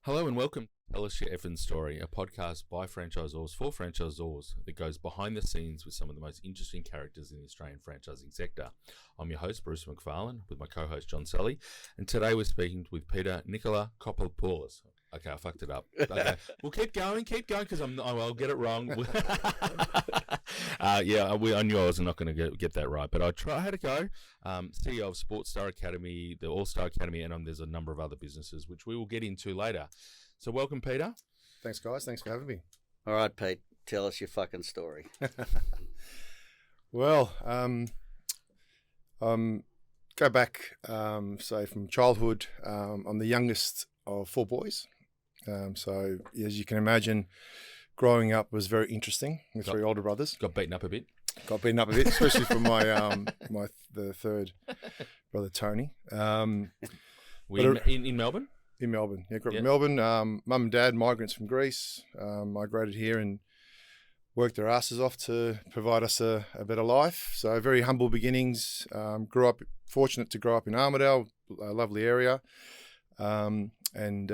Hello and welcome to Tell Us Your Effing Story, a podcast by franchisors for franchisors that goes behind the scenes with some of the most interesting characters in the Australian franchising sector. I'm your host, Bruce McFarlane, with my co-host, John Sully, and today we're speaking with Peter Nikolakopoulos. Okay, I fucked it up. Okay, we'll keep going, because I'll get it wrong. I knew I was not going to get that right, but I had a go. CEO of AllStars Academy, the AllStars Academy, and there's a number of other businesses, which we will get into later. So welcome, Peter. Thanks, guys. Thanks for having me. All right, Pete, tell us your fucking story. Well, go back, say from childhood. I'm the youngest of four boys. So as you can imagine, growing up was very interesting with three older brothers. Got beaten up a bit, especially from my the third brother Tony. In Melbourne. In Melbourne, yeah, grew up in Melbourne. Mum and dad, migrants from Greece, migrated here and worked their asses off to provide us a better life. So very humble beginnings. Fortunate to grow up in Armidale, a lovely area. Mum and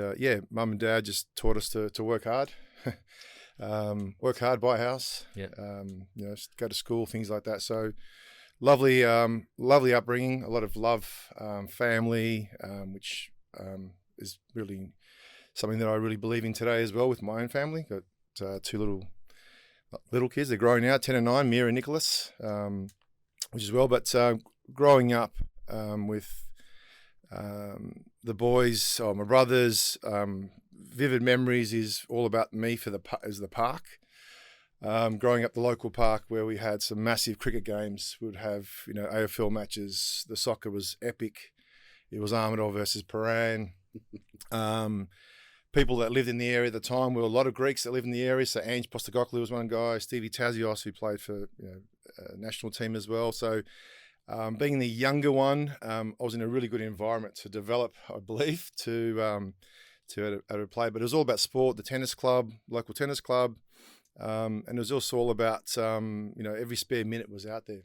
dad just taught us to work hard. Work hard, buy a house. Yeah. Go to school, things like that. So lovely upbringing. A lot of love, family, which is really something that I really believe in today as well with my own family. Got two little kids. They're growing now, 10 and 9, Mia and Nicholas, which is well. But growing up with the boys, or my brothers, vivid memories is all about me as the park. Growing up the local park where we had some massive cricket games, we would have AFL matches. The soccer was epic. It was Armidale versus Paran. People that lived in the area at the time were a lot of Greeks that lived in the area. So Ange Postacoglu was one guy, Stevie Tazios, who played for national team as well. So being the younger one, I was in a really good environment to develop, I believe, to play. But it was all about sport, the tennis club, local tennis club. And it was also all about, every spare minute was out there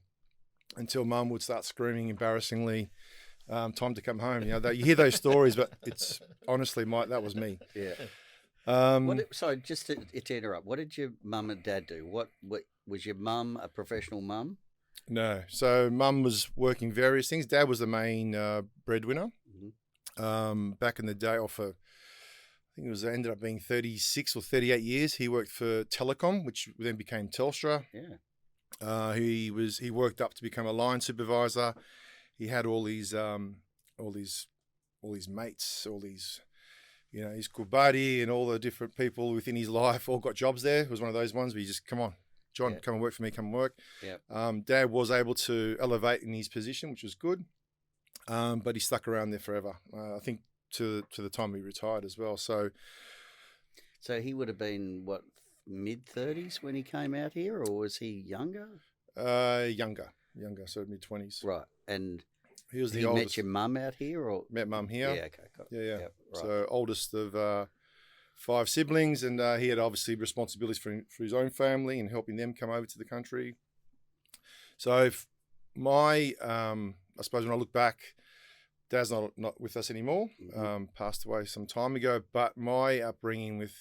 until Mum would start screaming embarrassingly, time to come home. You hear those stories, but it's honestly, that was me. Yeah. Just to interrupt, what did your mum and dad do? What was your mum a professional mum? No. So Mum was working various things. Dad was the main breadwinner. Mm-hmm. Back in the day, I think ended up being 36 or 38 years. He worked for Telecom, which then became Telstra. Yeah. He worked up to become a line supervisor. He had all these mates, his kubadi and all the different people within his life all got jobs there. It was one of those ones where you just, come on, John, come and work for me, come and work. Yeah. Dad was able to elevate in his position, which was good, but he stuck around there forever. I think to the time he retired as well. So he would have been, what, mid-30s when he came out here, or was he younger? Younger, so mid-20s. Right, and he was the oldest. Met your mum out here, or met Mum here? Yeah, okay, cool. Yeah. Right. So oldest of 5 siblings, and he had obviously responsibilities for his own family and helping them come over to the country. So I suppose when I look back, Dad's not with us anymore. Mm-hmm. Passed away some time ago. But my upbringing with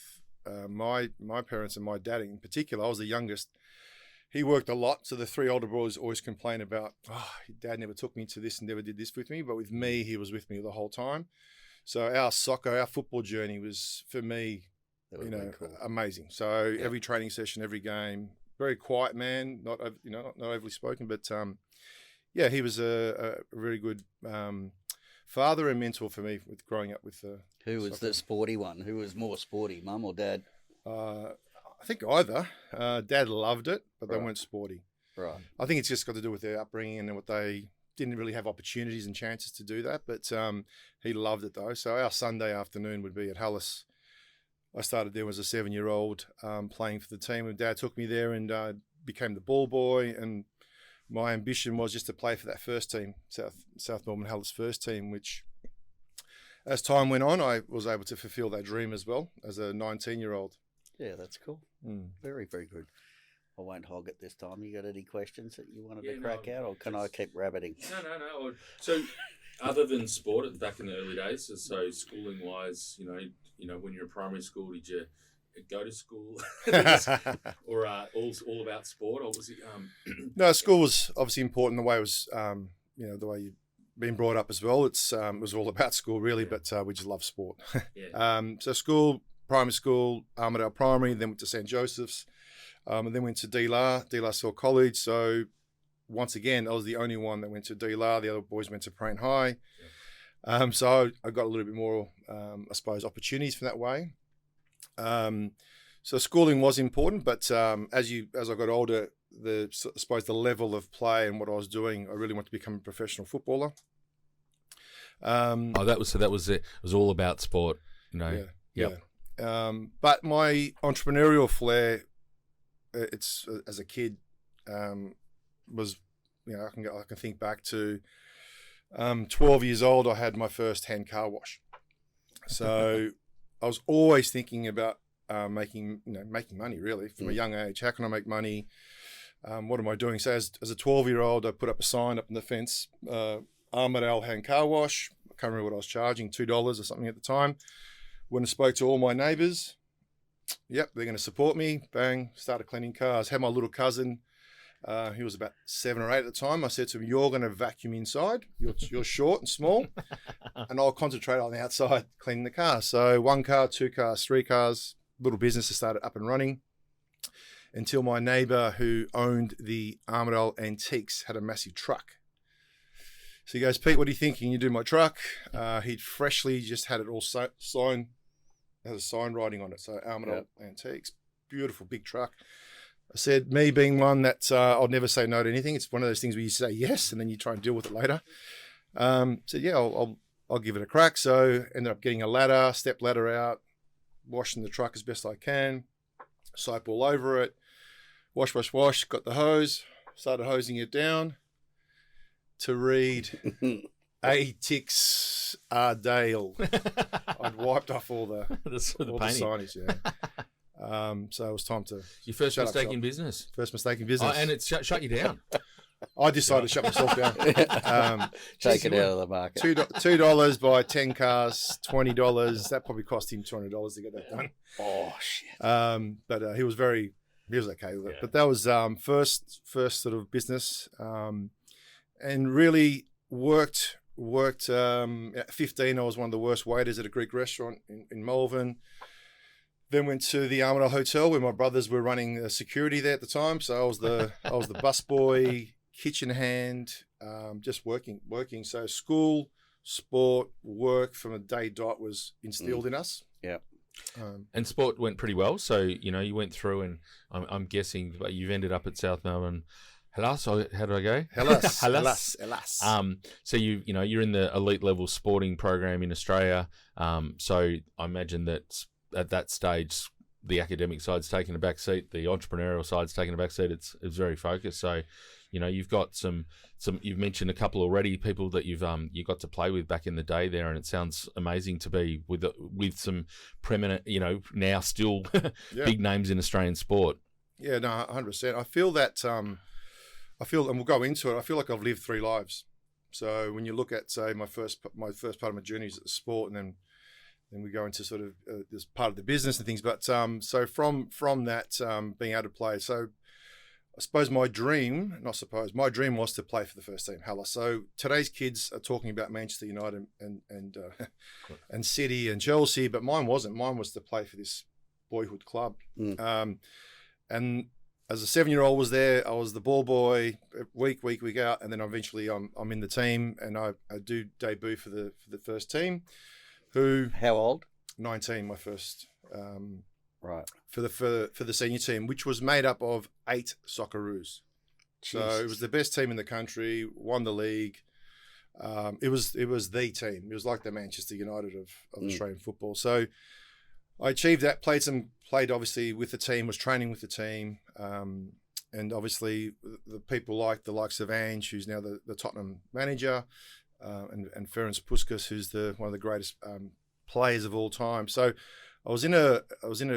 my parents and my dad in particular, I was the youngest. He worked a lot, so the 3 older boys always complain about, Dad never took me to this and never did this with me. But with me, he was with me the whole time. So our football journey was, for me, cool. Amazing. So every training session, every game, very quiet man, not overly spoken, but he was a really good father and mentor for me with growing up with Who was the sporty one? Who was more sporty, Mum or Dad? I think either. Dad loved it, but they weren't sporty. Right. I think it's just got to do with their upbringing and what they didn't really have opportunities and chances to do that. But he loved it though. So our Sunday afternoon would be at Hallis. I started there as a 7-year-old playing for the team, and Dad took me there and became the ball boy. And my ambition was just to play for that first team, South Melbourne Hallis first team, which as time went on, I was able to fulfill that dream as well as a 19-year-old. Yeah, that's cool. Very, very good. I won't hog it this time. You got any questions that you wanted to crack out, or can I keep rabbiting? No. So Other tthan sport, back in the early days, so schooling wise, when you're in primary school, did you go to school or all about sport, or was it? No, school was obviously important. The way it was, the way you've been brought up as well. It was all about school really, but we just love sport. So school, primary school, Armidale Primary, then went to St. Joseph's, and then went to De La Salle College. So once again, I was the only one that went to De La. The other boys went to Prain High. So I got a little bit more, I suppose, opportunities from that way. So schooling was important, but as I got older, I suppose the level of play and what I was doing, I really wanted to become a professional footballer. That was it. It was all about sport, Yeah. But my entrepreneurial flair, it's as a kid, was, I can think back to 12 years old. I had my first hand car wash. So I was always thinking about making money really from a young age. How can I make money? What am I doing? So as a 12-year-old, I put up a sign up on the fence, Armidale hand car wash. I can't remember what I was charging, $2 or something at the time. When I spoke to all my neighbours, yep, they're going to support me. Bang, started cleaning cars. Had my little cousin, he was about 7 or 8 at the time. I said to him, "You're going to vacuum inside. You're short and small, and I'll concentrate on the outside cleaning the car." So 1 car, 2 cars, 3 cars, little business started up and running until my neighbour who owned the Armidale Antiques had a massive truck. So he goes, "Pete, what do you think? Can you do my truck?" He'd freshly just had it all signed. It has a sign writing on it. So Armidale Antiques, beautiful big truck. I said, me being one that I'll never say no to anything. It's one of those things where you say yes and then you try and deal with it later. Said, yeah, I'll give it a crack. So ended up getting a ladder, step ladder out, washing the truck as best I can, soap all over it, wash, got the hose, started hosing it down to read Atix Ardale. I'd wiped off all the signage, so it was time to... Your first mistake in business? First mistake in business. Oh, and it's shut you down? I decided to shut myself down. Take it out of the market. $2 by 10 cars, $20. That probably cost him $200 to get that done. Oh, shit. But he was okay with it. But that was first sort of business, and really worked. At 15, I was one of the worst waiters at a Greek restaurant in Malvern. Then went to the Armidale Hotel where my brothers were running security there at the time. So I was the bus boy, kitchen hand, just working. So school, sport, work from a day dot was instilled in us. Yeah. And sport went pretty well. So, you went through, and I'm guessing you've ended up at South Melbourne. Hellas, how do I go? Hellas. So you're in the elite level sporting program in Australia. So I imagine that at that stage, the academic side's taken a back seat, the entrepreneurial side's taken a back seat. It's very focused. So, you've got some. You've mentioned a couple already, people that you got to play with back in the day there, and it sounds amazing to be with some preeminent, now still big names in Australian sport. Yeah, no, 100%. I feel that. And we'll go into it. I feel like I've lived 3 lives. So when you look at, say, my first part of my journey is at the sport, and then we go into sort of this part of the business and things. But so from that, being able to play. So I suppose my dream was to play for the first team, Hellas. So today's kids are talking about Manchester United and City and Chelsea, but mine wasn't. Mine was to play for this boyhood club. And as a 7-year-old was there, I was the ball boy week out, and then eventually I'm in the team, and I do debut for the first team. How old? 19, my first. Right. For the senior team, which was made up of 8 Socceroos. So it was the best team in the country, won the league. It was the team. It was like the Manchester United of Australian football. So I achieved that. Played obviously with the team. Was training with the team, and obviously the people like the likes of Ange, who's now the Tottenham manager, and Ferenc Puskas, who's one of the greatest players of all time. So I was in a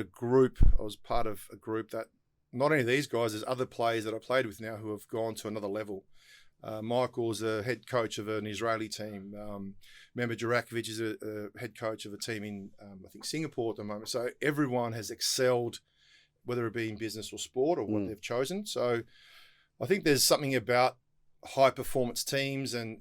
group. I was part of a group that not only these guys, there's other players that I played with now who have gone to another level. Michael's a head coach of an Israeli team. Remember, Jurakovic is a head coach of a team in, I think, Singapore at the moment. So everyone has excelled, whether it be in business or sport or what they've chosen. So I think there's something about high performance teams and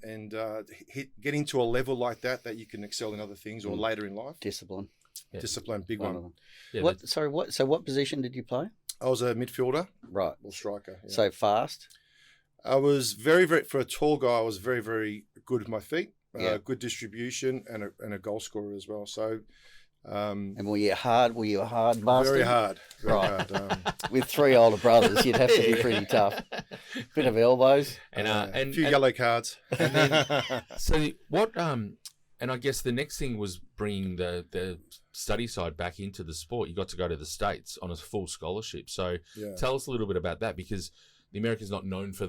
getting to a level like that you can excel in other things or later in life. Discipline. Yeah. Discipline, big one. Yeah, So what position did you play? I was a midfielder. Right. Or striker. Yeah. So fast? I was very, for a tall guy, I was very, very good with my feet. Good distribution and a goal scorer as well. So, and were you a hard bastard? Very hard. With 3 older brothers, you'd have to be pretty tough. Bit of elbows and a few yellow cards. And then, so what? And I guess the next thing was bringing the study side back into the sport. You got to go to the States on a full scholarship. So tell us a little bit about that, because the America's not known for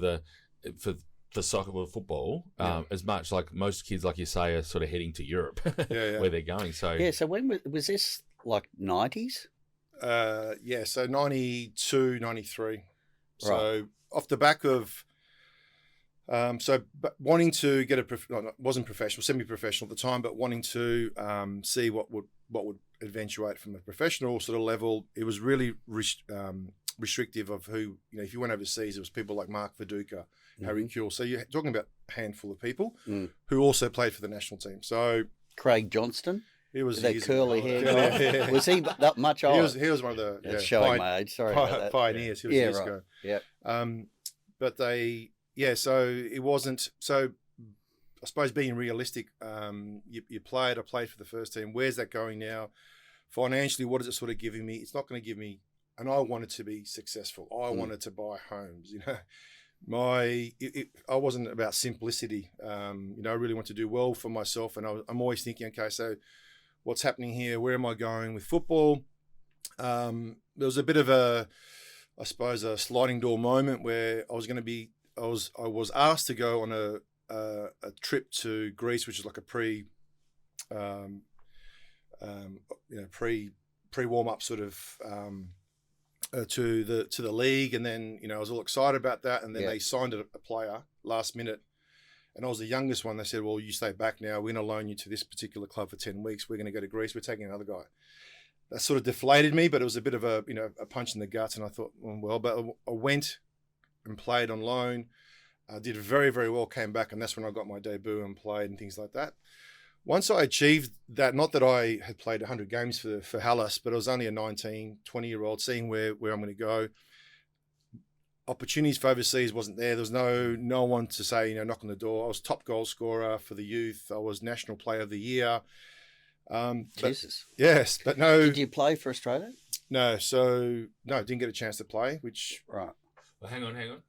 soccer or football as much. Like most kids, like you say, are sort of heading to Europe where they're going. So so when was this, like 90s? So 92, 93. Right. So off the back of wanting to get wasn't professional, semi-professional at the time, but wanting to see what would eventuate from a professional sort of level. It was really restrictive of who, if you went overseas, it was people like Mark Viduka, Harry Kuehl. So you're talking about a handful of people who also played for the national team. So Craig Johnston, he was that curly hair guy. Was he that much older? He was one of the showing my age. Sorry about that. Pioneers. He was years ago. Yeah. But they. Yeah, so it wasn't. So I suppose being realistic, you played. I played for the first team. Where's that going now? Financially, what is it sort of giving me? It's not going to give me. And I wanted to be successful. I wanted to buy homes. I wasn't about simplicity. I really want to do well for myself. And I'm always thinking, okay, so what's happening here? Where am I going with football? There was a bit of a sliding door moment where I was asked to go on a trip to Greece, which is like a pre warm up sort of to the league, and then I was all excited about that, and then they signed a player last minute, and I was the youngest one. They said, "Well, you stay back now. We're going to loan you to this particular club for 10 weeks. We're going to go to Greece. We're taking another guy." That sort of deflated me, but it was a bit of a punch in the guts, and I thought, but I went and played on loan. I did very, very well, came back, and that's when I got my debut and played and things like that. Once I achieved that, not that I had played 100 games for Hellas, but I was only a 19, 20-year-old, seeing where I'm going to go. Opportunities for overseas wasn't there. There was no one to say, knock on the door. I was top goal scorer for the youth. I was National Player of the Year. Jesus. Yes, but no. Did you play for Australia? No, didn't get a chance to play, which... Right. Well, hang on.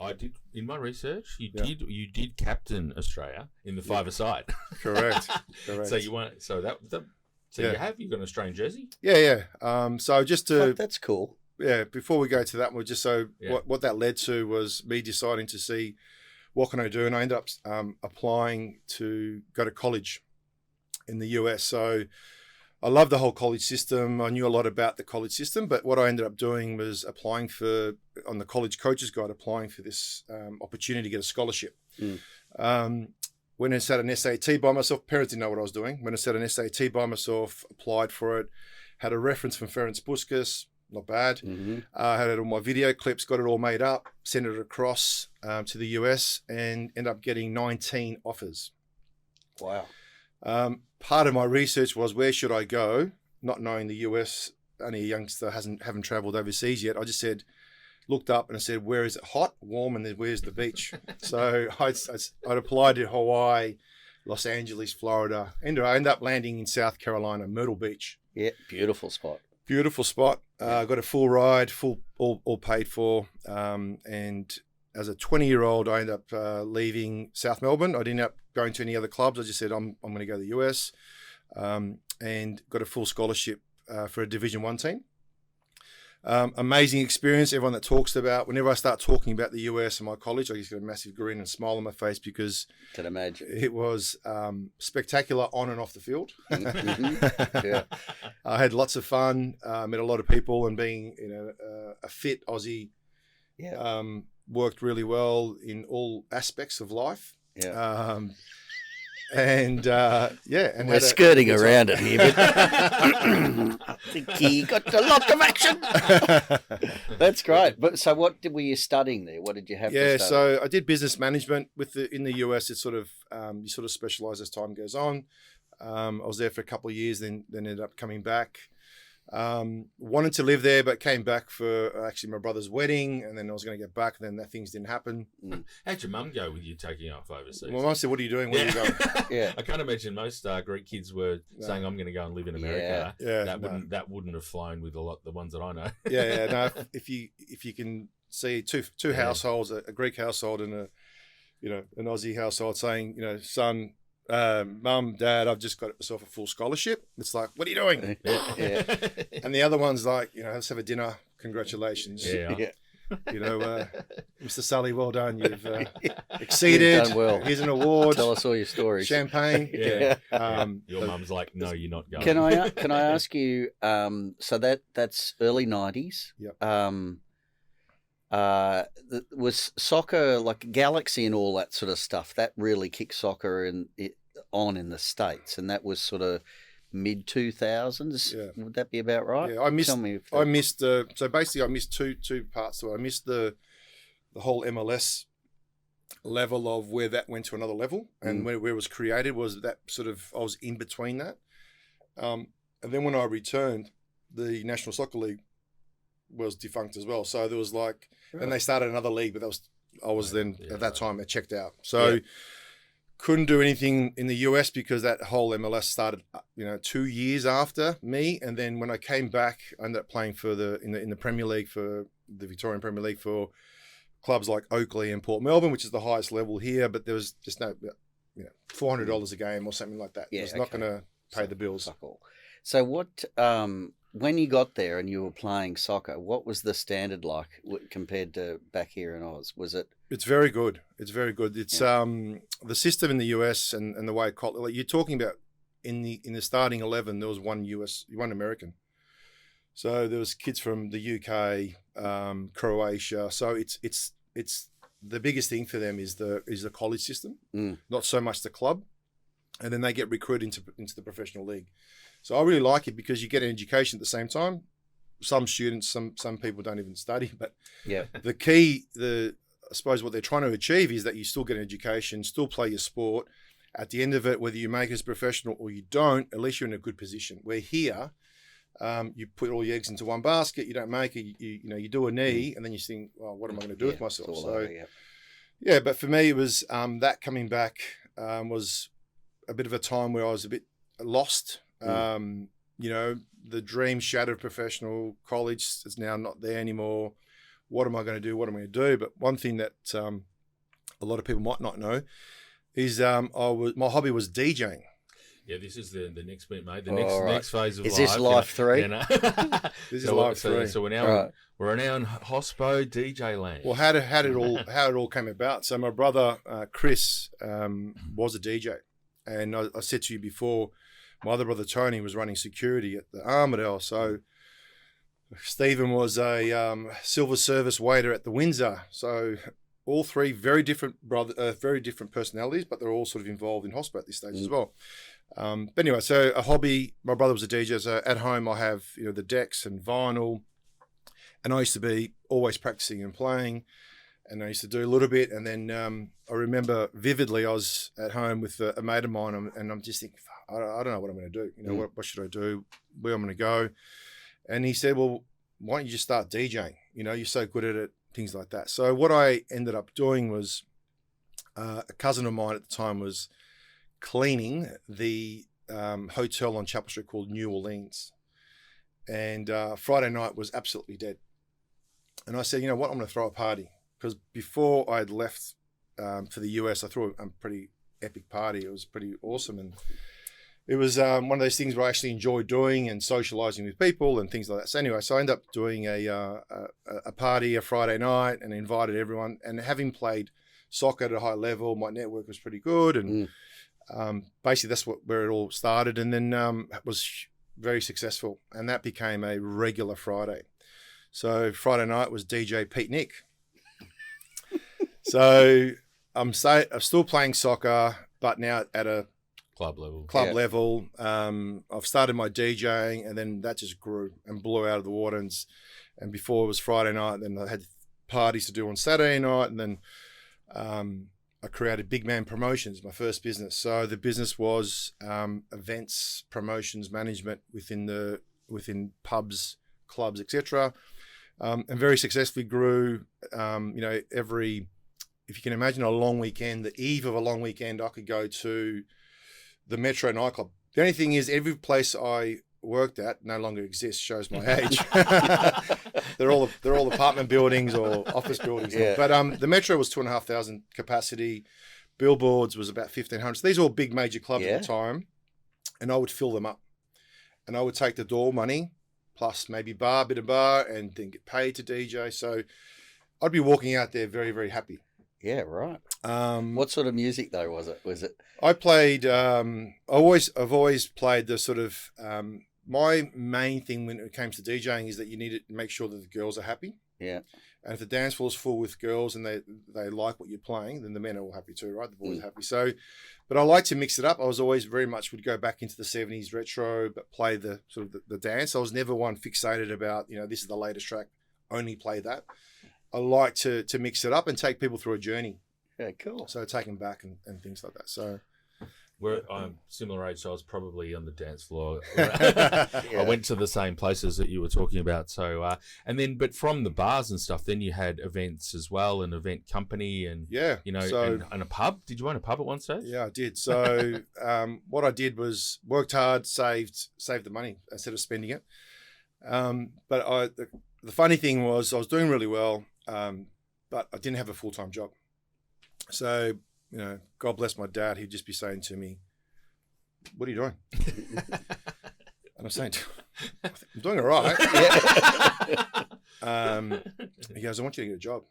I did, in my research, you did captain Australia in the five-a-side. Correct. So you weren't. you've got an Australian jersey. Yeah. So just to. That's cool. Yeah. Before we go to that one, just what that led to was me deciding to see what can I do, and I ended up applying to go to college in the US. So I love the whole college system. I knew a lot about the college system, but what I ended up doing was applying on the College Coaches Guide, applying for this opportunity to get a scholarship. Went and sat an SAT by myself. Parents didn't know what I was doing. Went and sat an SAT by myself, applied for it, had a reference from Ferenc Puskas, not bad. Had it on my video clips, got it all made up, sent it across to the US, and ended up getting 19 offers. Wow. Part of my research was, where should I go? Not knowing the US, only a youngster haven't travelled overseas yet. I just looked up and I said, where is it hot, warm, and then where's the beach? So I'd applied to Hawaii, Los Angeles, Florida, and I ended up landing in South Carolina, Myrtle Beach. Yeah, beautiful spot. Beautiful spot. Got a full ride, all paid for, and as a 20-year-old, I ended up leaving South Melbourne. I didn't end up going to any other clubs. I just said, I'm going to go to the US, and got a full scholarship for a Division 1 team. Amazing experience. Everyone that talks about, whenever I start talking about the US and my college, I just get a massive grin and smile on my face, because can imagine it was spectacular on and off the field. Yeah. I had lots of fun, met a lot of people, and being a fit Aussie, worked really well in all aspects of life. Yeah. And we're skirting around it here, but I think he got a lot of action. That's great. But so, were you studying there? What did you have? Yeah, to study? so I did business management in the US. It's sort of you sort of specialize as time goes on. I was there for a couple of years, then ended up coming back. Wanted to live there, but came back for actually my brother's wedding, and then I was going to get back, and then things didn't happen. How'd your mum go with you taking off overseas? My mum said, "What are you doing? Where are you going?" Yeah, I can't imagine most Greek kids were saying, "I'm going to go and live in America." Yeah, that wouldn't have flown with the ones that I know. No. If you can see two households, a Greek household and an Aussie household saying, son. Mum, Dad, I've just got myself a full scholarship. It's like, what are you doing? Yeah. And the other one's like, let's have a dinner. Congratulations. Yeah. Mr. Sully, well done. You've exceeded. You've done well. Here's an award. Tell us all your stories. Champagne. Yeah. Your mum's like, no, you're not going. Can I ask you? So that's early 90s. Yep. Was soccer like Galaxy and all that sort of stuff that really kicked soccer in the States, and that was sort of mid 2000s. Yeah. Would that be about right? Yeah, I missed. Tell me I missed. So basically, I missed two parts to it. I missed the whole MLS level of where that went to another level, and where it was created was that sort of I was in between that. And then when I returned, the National Soccer League was defunct as well. So there was like, and they started another league, but I was at that time I checked out. So couldn't do anything in the US because that whole MLS started, 2 years after me. And then when I came back, I ended up playing for in the Premier League, for the Victorian Premier League, for clubs like Oakley and Port Melbourne, which is the highest level here. But there was just no, $400 a game or something like that. Yeah, it was not going to pay the bills. So what? When you got there and you were playing soccer, what was the standard like compared to back here in Oz? Was it? It's very good. It's very good. It's the system in the US and the way you're talking about in the starting 11, there was one American. So there was kids from the UK, Croatia. So it's the biggest thing for them is the college system, not so much the club, and then they get recruited into the professional league. So I really like it because you get an education at the same time. Some students, some people don't even study, but the key, I suppose what they're trying to achieve is that you still get an education, still play your sport. At the end of it, whether you make it as professional or you don't, at least you're in a good position. Where here, you put all your eggs into one basket, you don't make it, you do a knee, and then you think, well, what am I going to do with myself? So, but for me, it was that coming back was a bit of a time where I was a bit lost. The dream shattered. Professional college is now not there anymore. What am I going to do? What am I going to do? But one thing that a lot of people might not know is my hobby was DJing. Yeah, this is the next bit, mate. The next phase of life. Is this life 3? This is life 3. So we're now in hospo DJ land. Well, how it all came about. So my brother Chris was a DJ, and I said to you before, my other brother Tony was running security at the Armadale. So Stephen was a silver service waiter at the Windsor. So all three very different personalities, but they're all sort of involved in hospital at this stage as well. But anyway, so a hobby. My brother was a DJ. So at home, I have the decks and vinyl, and I used to be always practicing and playing. And I used to do a little bit, and then I remember vividly I was at home with a mate of mine, and I'm just thinking, I don't know what I'm going to do. What should I do? Where I'm going to go? And he said, well, why don't you just start DJing? You're so good at it, things like that. So what I ended up doing was a cousin of mine at the time was cleaning the hotel on Chapel Street called New Orleans. And Friday night was absolutely dead. And I said, you know what, I'm going to throw a party. Because before I had left for the US, I threw a pretty epic party. It was pretty awesome. And it was one of those things where I actually enjoy doing and socializing with people and things like that. So anyway, I ended up doing a party a Friday night and invited everyone. And having played soccer at a high level, my network was pretty good. And basically that's where it all started. And then it was very successful. And that became a regular Friday. So Friday night was DJ Pete Nick. So I'm still playing soccer, but now at a Club level. level. I've started my DJing, and then that just grew and blew out of the water. And before it was Friday night, then I had parties to do on Saturday night, and then I created Big Man Promotions, my first business. So the business was events, promotions, management within pubs, clubs, etc. And very successfully grew. If you can imagine a long weekend, the eve of a long weekend, I could go to the Metro nightclub. The only thing is, every place I worked at no longer exists. Shows my age. they're all apartment buildings or office buildings. Yeah. But the Metro was 2,500 capacity. Billboards was about 1,500. So these are all big major clubs at the time, and I would fill them up, and I would take the door money plus maybe bit of bar, and then get paid to DJ. So I'd be walking out there very, very happy. Yeah, right. What sort of music though was it? I played. I've always played the sort of. My main thing when it came to DJing is that you need to make sure that the girls are happy. Yeah. And if the dance floor is full with girls and they like what you're playing, then the men are all happy too, right? The boys are happy. So, but I like to mix it up. I was always very much would go back into the 70s retro, but play the sort of the dance. I was never one fixated about, this is the latest track, only play that. I like to mix it up and take people through a journey. Yeah, cool. So take them back and things like that. So I'm similar age, so I was probably on the dance floor. Yeah. I went to the same places that you were talking about. So, but from the bars and stuff, then you had events as well, an event company, and and a pub. Did you own a pub at one stage? Yeah, I did. So, what I did was worked hard, saved the money instead of spending it. But the funny thing was, I was doing really well, but I didn't have a full-time job. So, God bless my dad. He'd just be saying to me, "What are you doing?" And I'm saying, "I'm doing all right." He goes, "I want you to get a job,"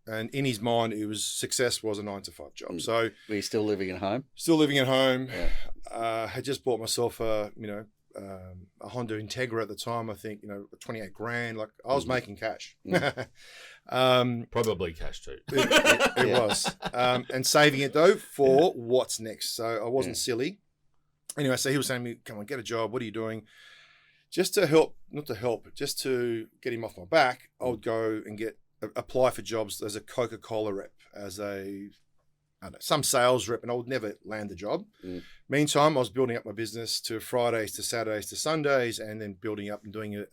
And in his mind, success was a 9-to-5 job. So, were you still living at home? Still living at home. Yeah. Had just bought myself a Honda Integra at the time. I think 28 grand. Like I was making cash. Probably cash too. It was, and saving it though for what's next. So I wasn't silly. Anyway, so he was saying to me, "Come on, get a job. What are you doing?" Just to help, not to help, just to get him off my back. I would go and apply for jobs as a Coca-Cola rep, as some sales rep, and I would never land the job. Meantime, I was building up my business to Fridays to Saturdays to Sundays, and then building up and doing it,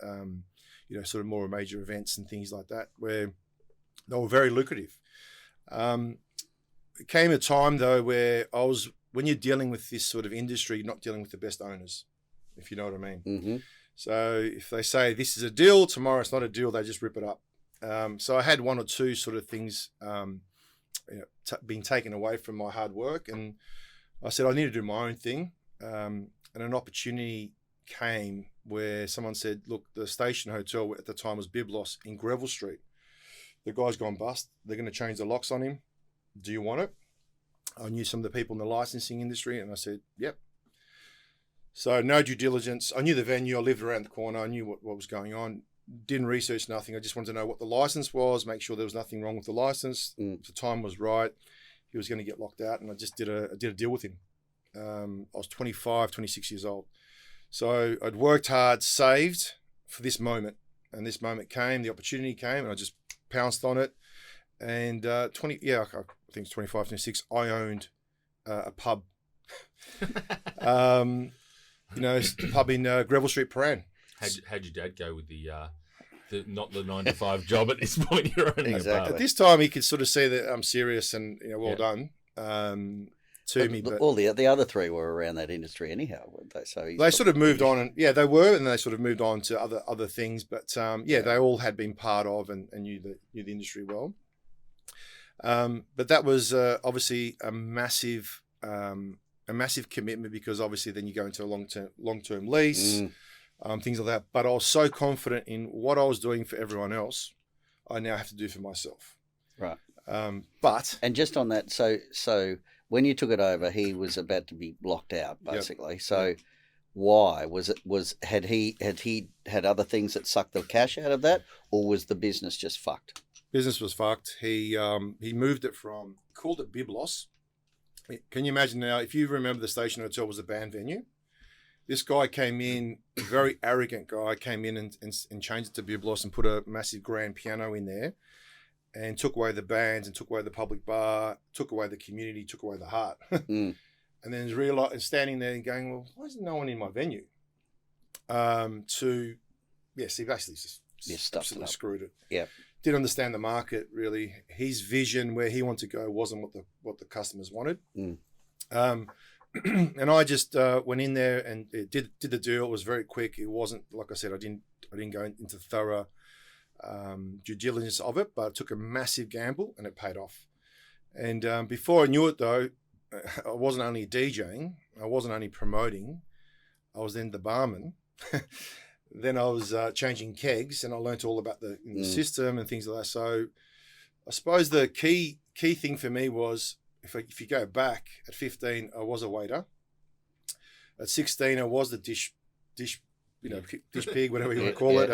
sort of more major events and things like that, where they were very lucrative. It came a time though where when you're dealing with this sort of industry, you're not dealing with the best owners, if you know what I mean. Mm-hmm. So if they say this is a deal, tomorrow it's not a deal, they just rip it up. So I had one or two sort of things being taken away from my hard work, and I said I need to do my own thing. And an opportunity came where someone said, "Look, the Station Hotel at the time was Byblos in Greville Street. The guy's gone bust. They're going to change the locks on him. Do you want it?" I knew some of the people in the licensing industry, and I said, "Yep." So no due diligence. I knew the venue. I lived around the corner. I knew what was going on. Didn't research nothing. I just wanted to know what the license was, make sure there was nothing wrong with the license. The time was right. He was going to get locked out, and I just did a deal with him. I was 25, 26 years old. So I'd worked hard, saved for this moment, and this moment came, the opportunity came, and I just pounced on it. And I think it's 25, 26, I owned a pub. A pub in Greville Street, Paran. How'd your dad go with the not the 9-to-5 job at this point? You're owning a pub. At this time, he could sort of see that I'm serious and done to me. But all the other three were around that industry anyhow, weren't they? So they sort of moved on, and they were, and they sort of moved on to other things. But they all had been part of and knew the industry well. But that was obviously a massive commitment, because obviously then you go into a long-term lease. Things like that. But I was so confident in what I was doing for everyone else, I now have to do for myself. Right. And just on that, so when you took it over, he was about to be locked out, basically. Yep. So why had he had other things that sucked the cash out of that, or was the business just fucked? business was fucked. He moved it from, called it Biblos. Can you imagine now, if you remember the Station Hotel was a band venue, this guy came in, a very arrogant guy, came in and changed it to Biblos and put a massive grand piano in there and took away the bands and took away the public bar, took away the community, took away the heart. And then standing there and going, well, why is no one in my venue? He basically just absolutely screwed it. Yeah. Didn't understand the market really. His vision where he wanted to go wasn't what the customers wanted. And I just went in there and did the deal. It was very quick. It wasn't, like I said, I didn't go into thorough due diligence of it, but I took a massive gamble and it paid off. And before I knew it though, I wasn't only DJing, I wasn't only promoting, I was then the barman. Then I was changing kegs, and I learnt all about the system and things like that. So I suppose the key thing for me was, if you go back, at 15, I was a waiter. At 16, I was the dish pig, whatever you want to call it,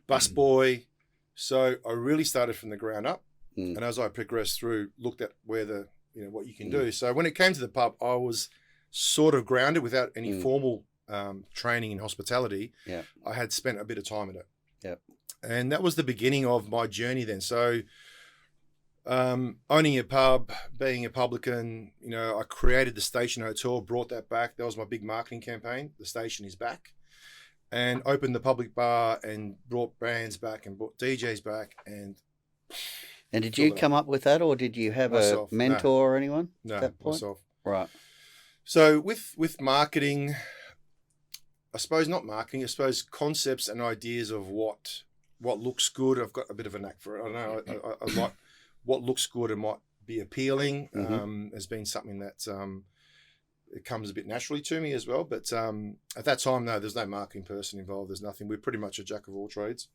bus boy. So I really started from the ground up. And as I progressed through, looked at where what you can do. So when it came to the pub, I was sort of grounded without any formal training in hospitality. I had spent a bit of time in it. And that was the beginning of my journey then. So owning a pub, being a publican, I created the Station Hotel, brought that back. That was my big marketing campaign. The station is back. And opened the public bar and brought bands back and brought DJs back. And did you come up with that, or did you have a mentor or anyone? No, at that point? Myself. Right. So with marketing, I suppose concepts and ideas of what looks good. I've got a bit of a knack for it. I know I like what looks good and might be appealing. Has been something that it comes a bit naturally to me as well. But at that time, no, there's no marketing person involved. There's nothing. We're pretty much a jack of all trades.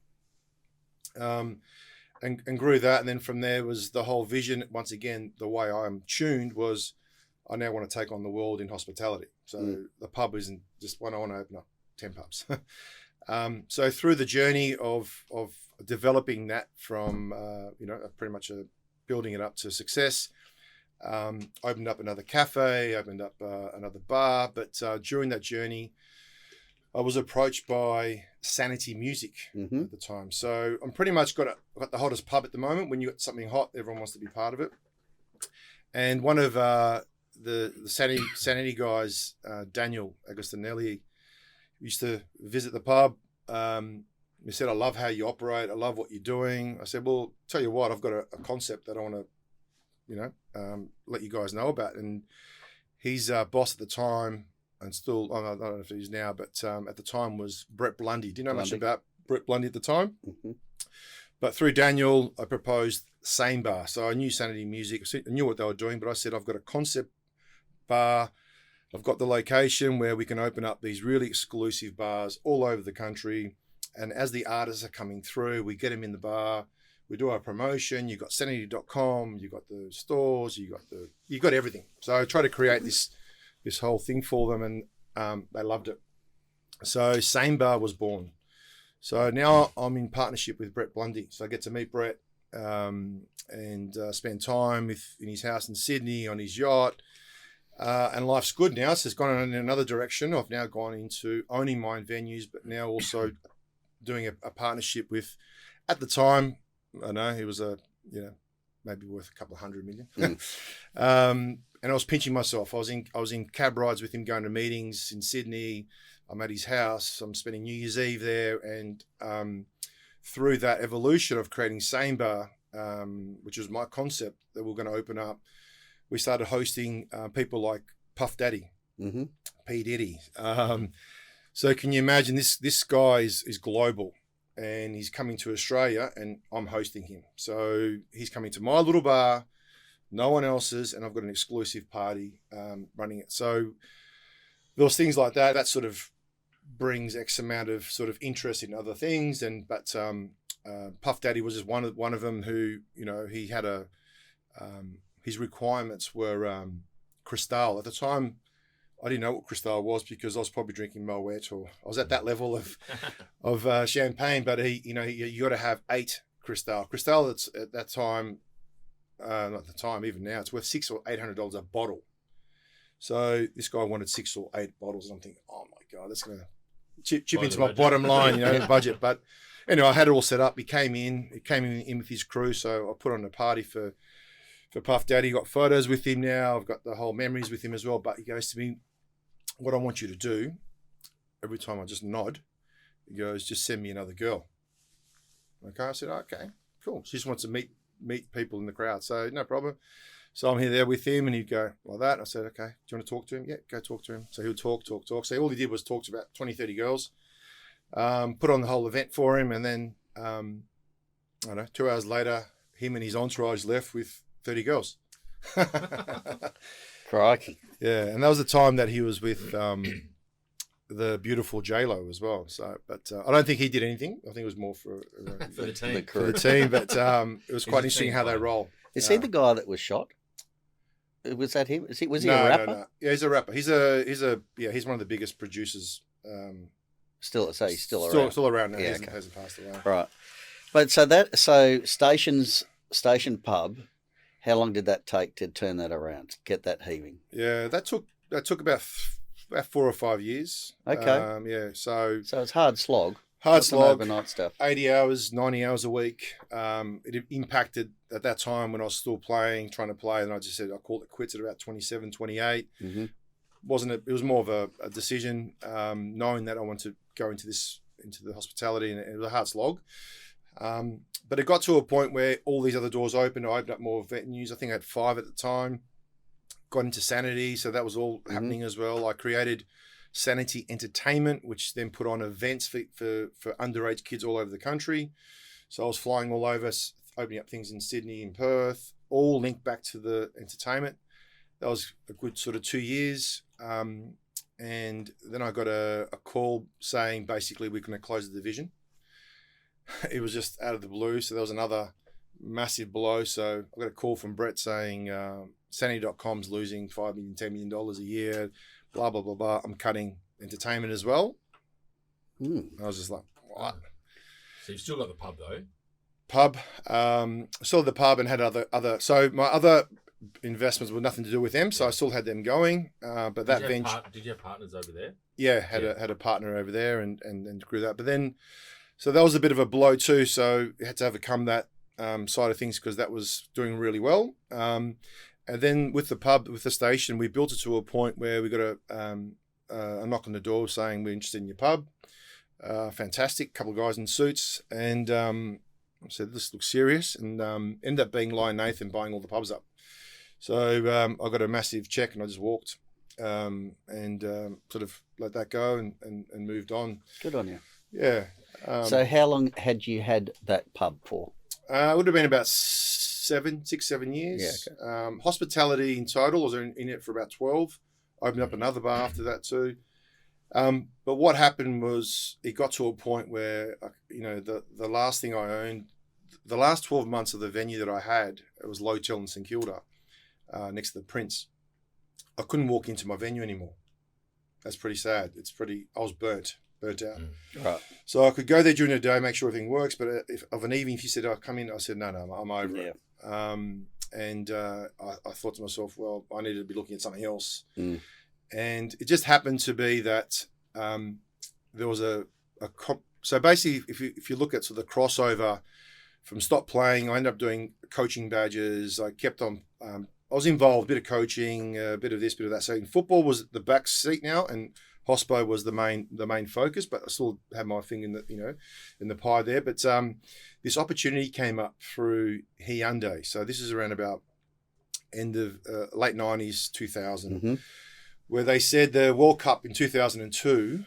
And grew that, and then from there was the whole vision. Once again, the way I'm tuned was, I now want to take on the world in hospitality. So the pub isn't just one. I want to open up 10 pubs. So through the journey of developing that from pretty much building it up to success, opened up another cafe, opened up another bar. But during that journey, I was approached by Sanity Music at the time. So I'm pretty much got the hottest pub at the moment. When you got something hot, everyone wants to be part of it. And one of the Sanity guys, Daniel Agostinelli, used to visit the pub. He said, I love how you operate. I love what you're doing. I said, well, tell you what, I've got a concept that I want to, let you guys know about. And his boss at the time, and still, I don't know if he's now, but at the time was Brett Blundy. Do you know much about Brett Blundy at the time? But through Daniel, I proposed Same Bar. So I knew Sanity Music. I knew what they were doing, but I said, I've got a concept bar. I've got the location where we can open up these really exclusive bars all over the country. And as the artists are coming through, we get them in the bar. We do our promotion. You've got sanity.com. You've got the stores. You got everything. So I try to create this whole thing for them, and they loved it. So Same Bar was born. So now I'm in partnership with Brett Blundy. So I get to meet Brett and spend time in his house in Sydney, on his yacht. And life's good now. So it's gone in another direction. I've now gone into owning my own venues, but now also doing a partnership with, at the time, I know he was maybe worth a couple of $100 million. And I was pinching myself. I was in cab rides with him, going to meetings in Sydney. I'm at his house. I'm spending New Year's Eve there. And through that evolution of creating Same Bar, which was my concept that we're going to open up, we started hosting people like Puff Daddy, P. Diddy. So can you imagine this guy is global, and he's coming to Australia, and I'm hosting him. So he's coming to my little bar, no one else's, and I've got an exclusive party running it. So there was things like that. That sort of brings X amount of sort of interest in other things. But Puff Daddy was just one of them who, he had his requirements were Cristal. At the time, I didn't know what Cristal was because I was probably drinking Moet, or I was at that level of champagne. But you got to have 8 Cristal. Cristal, it's at that time, not the time, even now, it's worth $600 or $800 a bottle. So this guy wanted 6 or 8 bottles, and I'm thinking, oh my God, that's going to chip into my bottom line, budget. But anyway, I had it all set up. He came in with his crew, so I put on a party for Puff Daddy. Got photos with him now. I've got the whole memories with him as well. But he goes to me, what I want you to do, every time I just nod, he goes, just send me another girl. Okay, I said, okay, cool. She just wants to meet people in the crowd, so no problem. So I'm there with him, and he'd go like that. I said, okay, do you want to talk to him? Yeah, go talk to him. So he would talk. So all he did was talk to about 20, 30 girls, put on the whole event for him, and then, I don't know, 2 hours later, him and his entourage left with 30 girls. Crikey. Yeah, and that was the time that he was with the beautiful J-Lo as well. So, but I don't think he did anything. I think it was more for the team. For the team, but it was quite interesting how they roll. Is he the guy that was shot? Was that him? Was he No, a rapper? No. Yeah, he's a rapper. He's one of the biggest producers. Still around. Still around now. Yeah, He hasn't passed away. Right. But so Station Pub, how long did that take to turn that around, get that heaving? Yeah, that took about 4 or 5 years. Okay. Yeah, so it's hard slog. Hard Some slog, overnight stuff. 80 hours, 90 hours a week. It impacted at that time when I was still trying to play, and I just said I called it quits at about 27, 28. Mm-hmm. It was more of a decision, knowing that I wanted to go into the hospitality, and it was a hard slog. But it got to a point where all these other doors opened. I opened up more venues. I think I had 5 at the time. Got into Sanity, so that was all happening as well. I created Sanity Entertainment, which then put on events for underage kids all over the country. So I was flying all over, opening up things in Sydney and Perth, all linked back to the entertainment. That was a good sort of 2 years. And then I got a call saying basically we're going to close the division. It was just out of the blue. So there was another massive blow. So I got a call from Brett saying Sanity.com's losing $5 million, $10 million a year. Blah, blah, blah, blah. I'm cutting entertainment as well. I was just like, what? So you've still got the pub, though? Pub. Still had the pub and had other. So my other investments were nothing to do with them, so I still had them going. But that venture. Did you have partners over there? Yeah, had a partner over there and grew that. But then, so that was a bit of a blow too. So you had to overcome that side of things because that was doing really well. And then with the pub, with the station, we built it to a point where we got a knock on the door saying we're interested in your pub. Fantastic, couple of guys in suits, and I said this looks serious, and ended up being Lion Nathan buying all the pubs up. So I got a massive check, and I just walked and sort of let that go and moved on. Good on you. Yeah. So how long had you had that pub for? It would have been about 6, 7 years. Yeah, okay. Hospitality in total, I was in it for about 12. Opened up another bar after that too. But what happened was it got to a point where, the last thing I owned, the last 12 months of the venue that I had, it was Lotel in St Kilda, next to the Prince. I couldn't walk into my venue anymore. That's pretty sad. I was burnt out. Right. So I could go there during the day, make sure everything works. But if of an evening, if you said, "Oh, come in," I said, "No, I'm over it." And I thought to myself, well, I needed to be looking at something else. And it just happened to be that there was so basically, if you look at sort of the crossover from stop playing, I ended up doing coaching badges. I kept on. I was involved, a bit of coaching, a bit of this, bit of that. So in football was the back seat now, and hospo was the main focus. But I still had my finger in the pie there. But this opportunity came up through Hyundai. So this is around about end of late 90s, 2000, where they said the World Cup in 2002.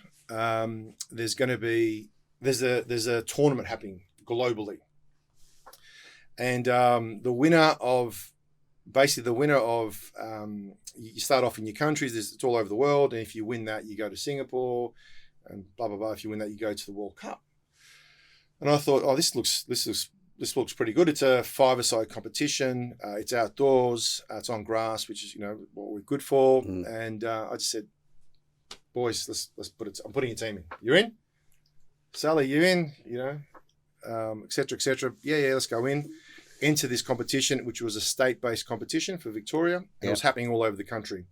There's a tournament happening globally, and the winner of you start off in your countries. It's all over the world, and if you win that, you go to Singapore, and blah blah blah. If you win that, you go to the World Cup. And I thought, oh, this looks pretty good. It's a 5-a-side competition. It's outdoors. It's on grass, which is what we're good for. And I just said, boys, let's put it. I'm putting a team in. You're in, Sally. You in? et cetera, et cetera. Yeah, let's go in. Enter this competition, which was a state-based competition for Victoria. It was happening all over the country.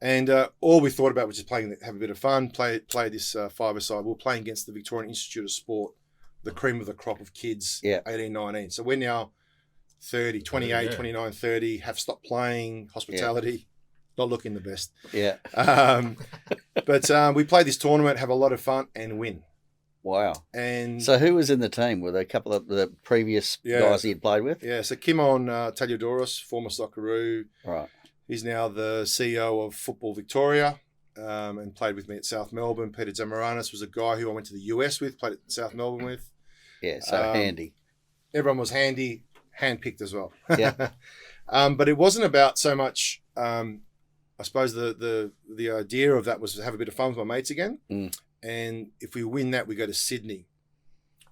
And all we thought about was just have a bit of fun, play this five-a-side. We were playing against the Victorian Institute of Sport, the cream of the crop of kids, 18, 19. So we're now 30, 28, 29, 30, have stopped playing, hospitality, not looking the best. Yeah. But we play this tournament, have a lot of fun, and win. Wow. And so who was in the team? Were there a couple of the previous guys he had played with? Yeah, so Kimon Taliadoros, former Socceroo. Right. He's now the CEO of Football Victoria and played with me at South Melbourne. Peter Zamaranis was a guy who I went to the US with, played at South Melbourne with. Yeah, so handy. Everyone was handy, handpicked as well. Yeah. But it wasn't about so much, I suppose the idea of that was to have a bit of fun with my mates again. And if we win that, we go to Sydney,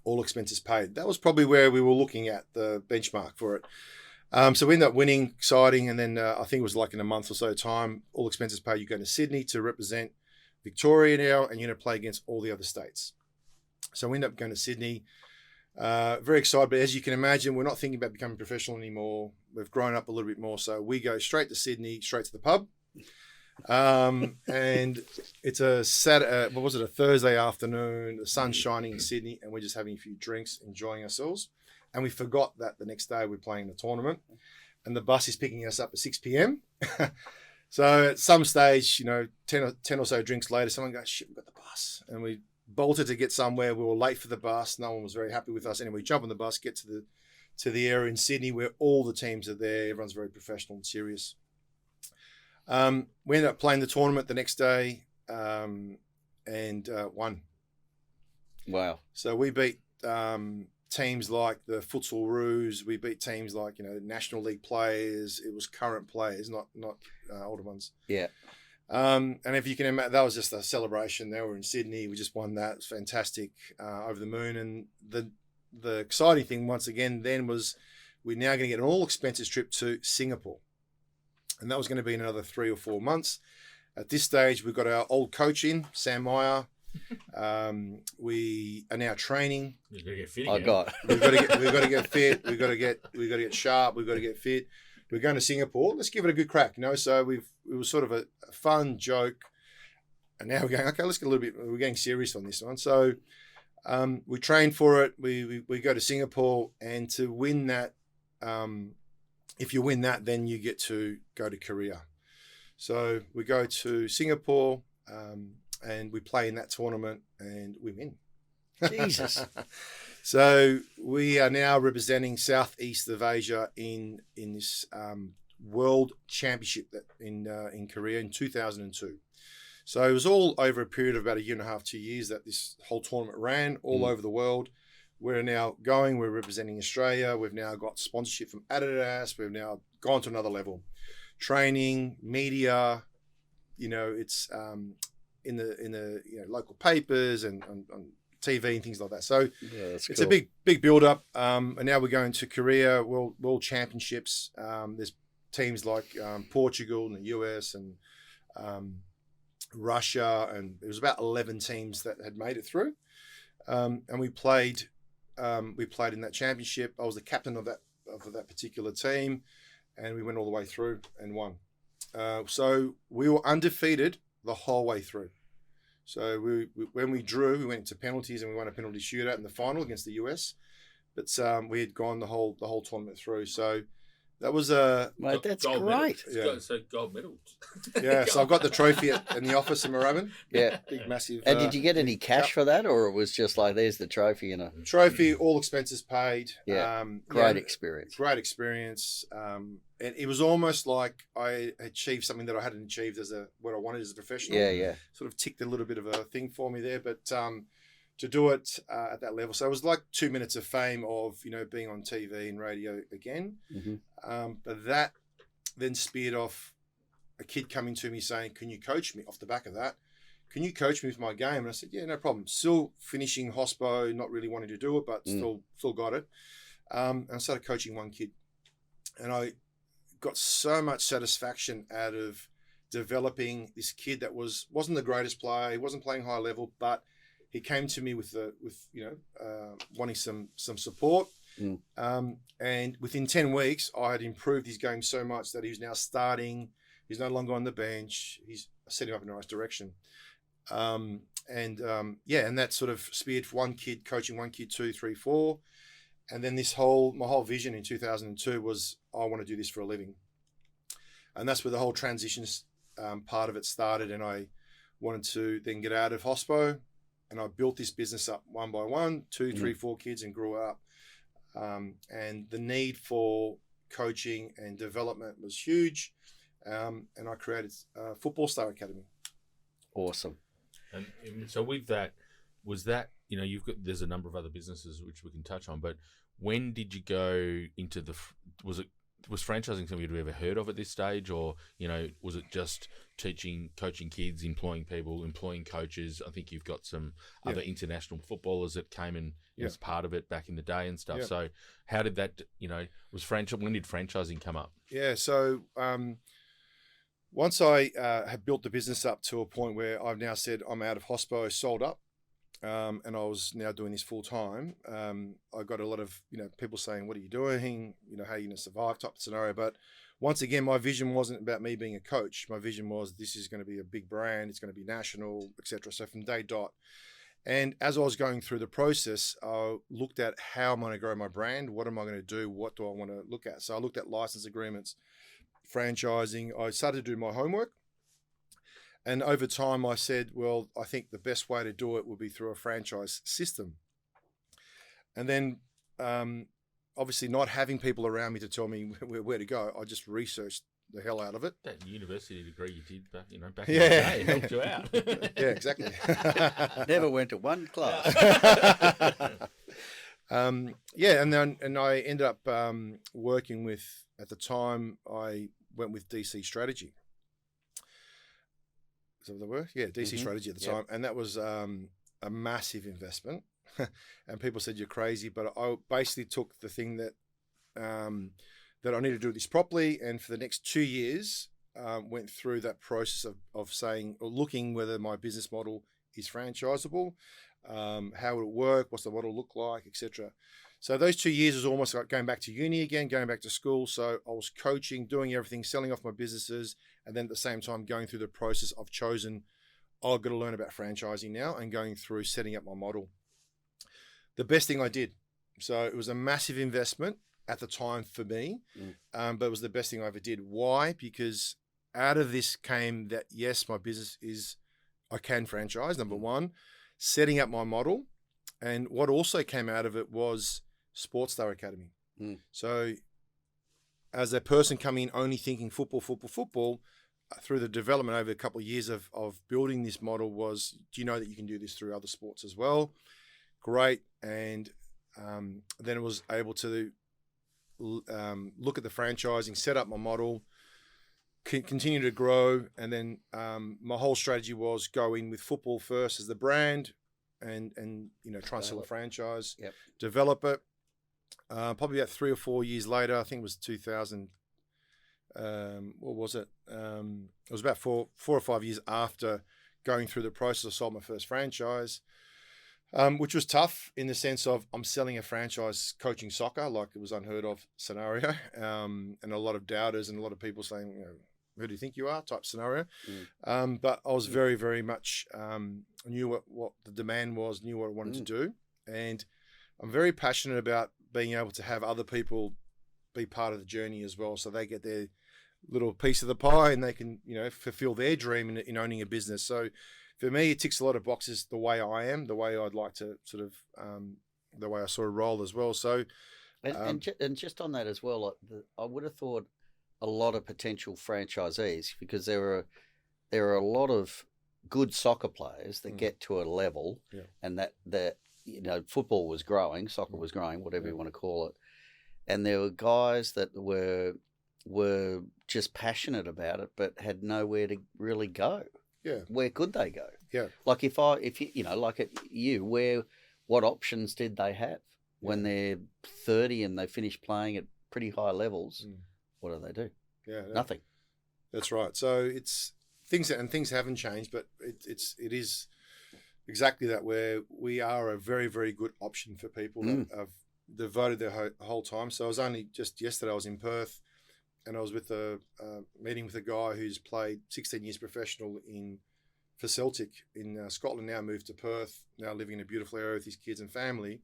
all expenses paid. That was probably where we were looking at the benchmark for it. So we ended up winning, exciting, and then I think it was like in a month or so time, all expenses paid, you go to Sydney to represent Victoria now, and you're going to play against all the other states. So we ended up going to Sydney, very excited, but as you can imagine, we're not thinking about becoming professional anymore. We've grown up a little bit more, so we go straight to Sydney, straight to the pub. And it's a Saturday, a Thursday afternoon, the sun's shining in Sydney, and we're just having a few drinks, enjoying ourselves. And we forgot that the next day we're playing the tournament, and the bus is picking us up at 6 p.m. So at some stage, 10 or so drinks later, someone goes, shit, we've got the bus. And we bolted to get somewhere. We were late for the bus. No one was very happy with us. Anyway, we jump on the bus, get to the area in Sydney where all the teams are there. Everyone's very professional and serious. We ended up playing the tournament the next day and won. Wow. So we beat teams like the Futsal Roos. We beat teams like, National League players. It was current players, not older ones. Yeah. And if you can imagine, that was just a celebration. They were in Sydney. We just won that. It was fantastic, over the moon. And the exciting thing once again then was we're now going to get an all expenses trip to Singapore. And that was going to be in another 3 or 4 months. At this stage, we've got our old coach in, Sam Meyer. We are now training. You've got to get fit We've got to get fit. We've got to get sharp. We've got to get fit. We're going to Singapore. Let's give it a good crack. So it was sort of a fun joke, and now we're going, okay, let's get a little bit. We're getting serious on this one. So we train for it. We go to Singapore, and to win that, if you win that, then you get to go to Korea. So we go to Singapore. And we play in that tournament and we win. Jesus. So we are now representing Southeast of Asia in this World Championship that in Korea in 2002. So it was all over a period of about 1.5 years, 2 years that this whole tournament ran all over the world. We're now going, we're representing Australia. We've now got sponsorship from Adidas. We've now gone to another level. Training, media, it's in the local papers and on TV and things like that. So it's a big build up. And now we're going to Korea World Championships. There's teams like Portugal and the US and Russia, and there was about 11 teams that had made it through. And we played in that championship. I was the captain of that particular team, and we went all the way through and won. So we were undefeated the whole way through. So when we drew, we went into penalties and we won a penalty shootout in the final against the US. But we had gone the whole tournament through. So that was Mate, that's gold great. Medal. So gold medals. Yeah, so I've got the trophy in the office in Moorabbin. Yeah. Big, massive. And did you get any cash for that, or it was just like, there's the trophy Trophy, all expenses paid. Yeah. Great experience. Great experience. And it was almost like I achieved something that I hadn't achieved what I wanted as a professional. Yeah. Sort of ticked a little bit of a thing for me there, but to do it at that level. So it was like 2 minutes of fame of, being on TV and radio again. Mm-hmm. But that then speared off a kid coming to me saying, can you coach me off the back of that? Can you coach me with my game? And I said, yeah, no problem. Still finishing hospo, not really wanting to do it, but still got it. And I started coaching one kid. And I got so much satisfaction out of developing this kid that wasn't the greatest player. He wasn't playing high level, but he came to me with wanting some support. And within 10 weeks, I had improved his game so much that he's now starting. He's no longer on the bench. He's set him up in the right direction. And that sort of speared one kid, coaching one kid, 2, 3, 4. And then my whole vision in 2002 was, I want to do this for a living. And that's where the whole transition part of it started. And I wanted to then get out of hospo, and I built this business up one by one, 2, 3, 4 kids, and grew up. And the need for coaching and development was huge. And I created AllStars Academy. Awesome. And so with that, was that, there's a number of other businesses which we can touch on, but when did you go into was franchising something you'd ever heard of at this stage, or, was it just coaching kids, employing people, employing coaches? I think you've got some other international footballers that came and was part of it back in the day and stuff. So how did that, when did franchising come up? Yeah. So, once I had built the business up to a point where I've now said I'm out of hospo, sold up, and I was now doing this full time, I got a lot of people saying, "What are you doing? How are you going to survive?" type of scenario. But once again, my vision wasn't about me being a coach. My vision was this is going to be a big brand. It's going to be national, etc. So from day dot. And as I was going through the process, I looked at how am I going to grow my brand? What am I going to do? What do I want to look at? So I looked at license agreements, franchising. I started to do my homework, and over time I said, well, I think the best way to do it would be through a franchise system. And then obviously not having people around me to tell me where to go, I just researched the hell out of it. That university degree you did back in the day helped you out. Yeah, exactly. Never went to one class. And I ended up working with, at the time, I went with DC Strategy. Is that what they were? Yeah, DC Strategy at the time. And that was a massive investment. And people said, you're crazy. But I basically took the thing that I needed to do this properly. And for the next 2 years, went through that process of saying, or looking whether my business model is franchisable, how would it work, what's the model look like, etc. So those 2 years was almost like going back to uni again, going back to school. So I was coaching, doing everything, selling off my businesses, and then at the same time going through the process of I've got to learn about franchising now, and going through setting up my model. The best thing I did. So it was a massive investment at the time for me, but it was the best thing I ever did. Why? Because out of this came that, yes, my business I can franchise, number one, setting up my model. And what also came out of it was AllStars Academy. So as a person coming in only thinking football, through the development over a couple of years of building this model was, do you know that you can do this through other sports as well? Great. And then I was able to look at the franchising, set up my model, continue to grow. And then my whole strategy was go in with football first as the brand, and try and sell a franchise, develop it. Probably about 3 or 4 years later, I think it was 2000. What was it? It was about 4 or 5 years after going through the process. I sold my first franchise, which was tough in the sense of I'm selling a franchise coaching soccer, like it was unheard of scenario, and a lot of doubters and a lot of people saying, who do you think you are type scenario. But I was very, very much knew what the demand was, knew what I wanted to do. And I'm very passionate about being able to have other people be part of the journey as well. So they get their little piece of the pie and they can, fulfill their dream in owning a business. So for me, it ticks a lot of boxes the way I am, the way I'd like to the way I sort of roll as well. So, and just on that as well, I would have thought a lot of potential franchisees, because there are a lot of good soccer players that get to a level, and that football was growing, soccer was growing, whatever you want to call it, and there were guys that were just passionate about it, but had nowhere to really go. Yeah, where could they go? Yeah, like if like at you, what options did they have when they're 30 and they finish playing at pretty high levels? What do? Yeah, nothing. That's right. So it's things haven't changed, but it is exactly that, where we are a very, very good option for people that have devoted their whole time. So I was only just yesterday, I was in Perth, and I was with a meeting with a guy who's played 16 years professional for Celtic in Scotland, now moved to Perth, now living in a beautiful area with his kids and family,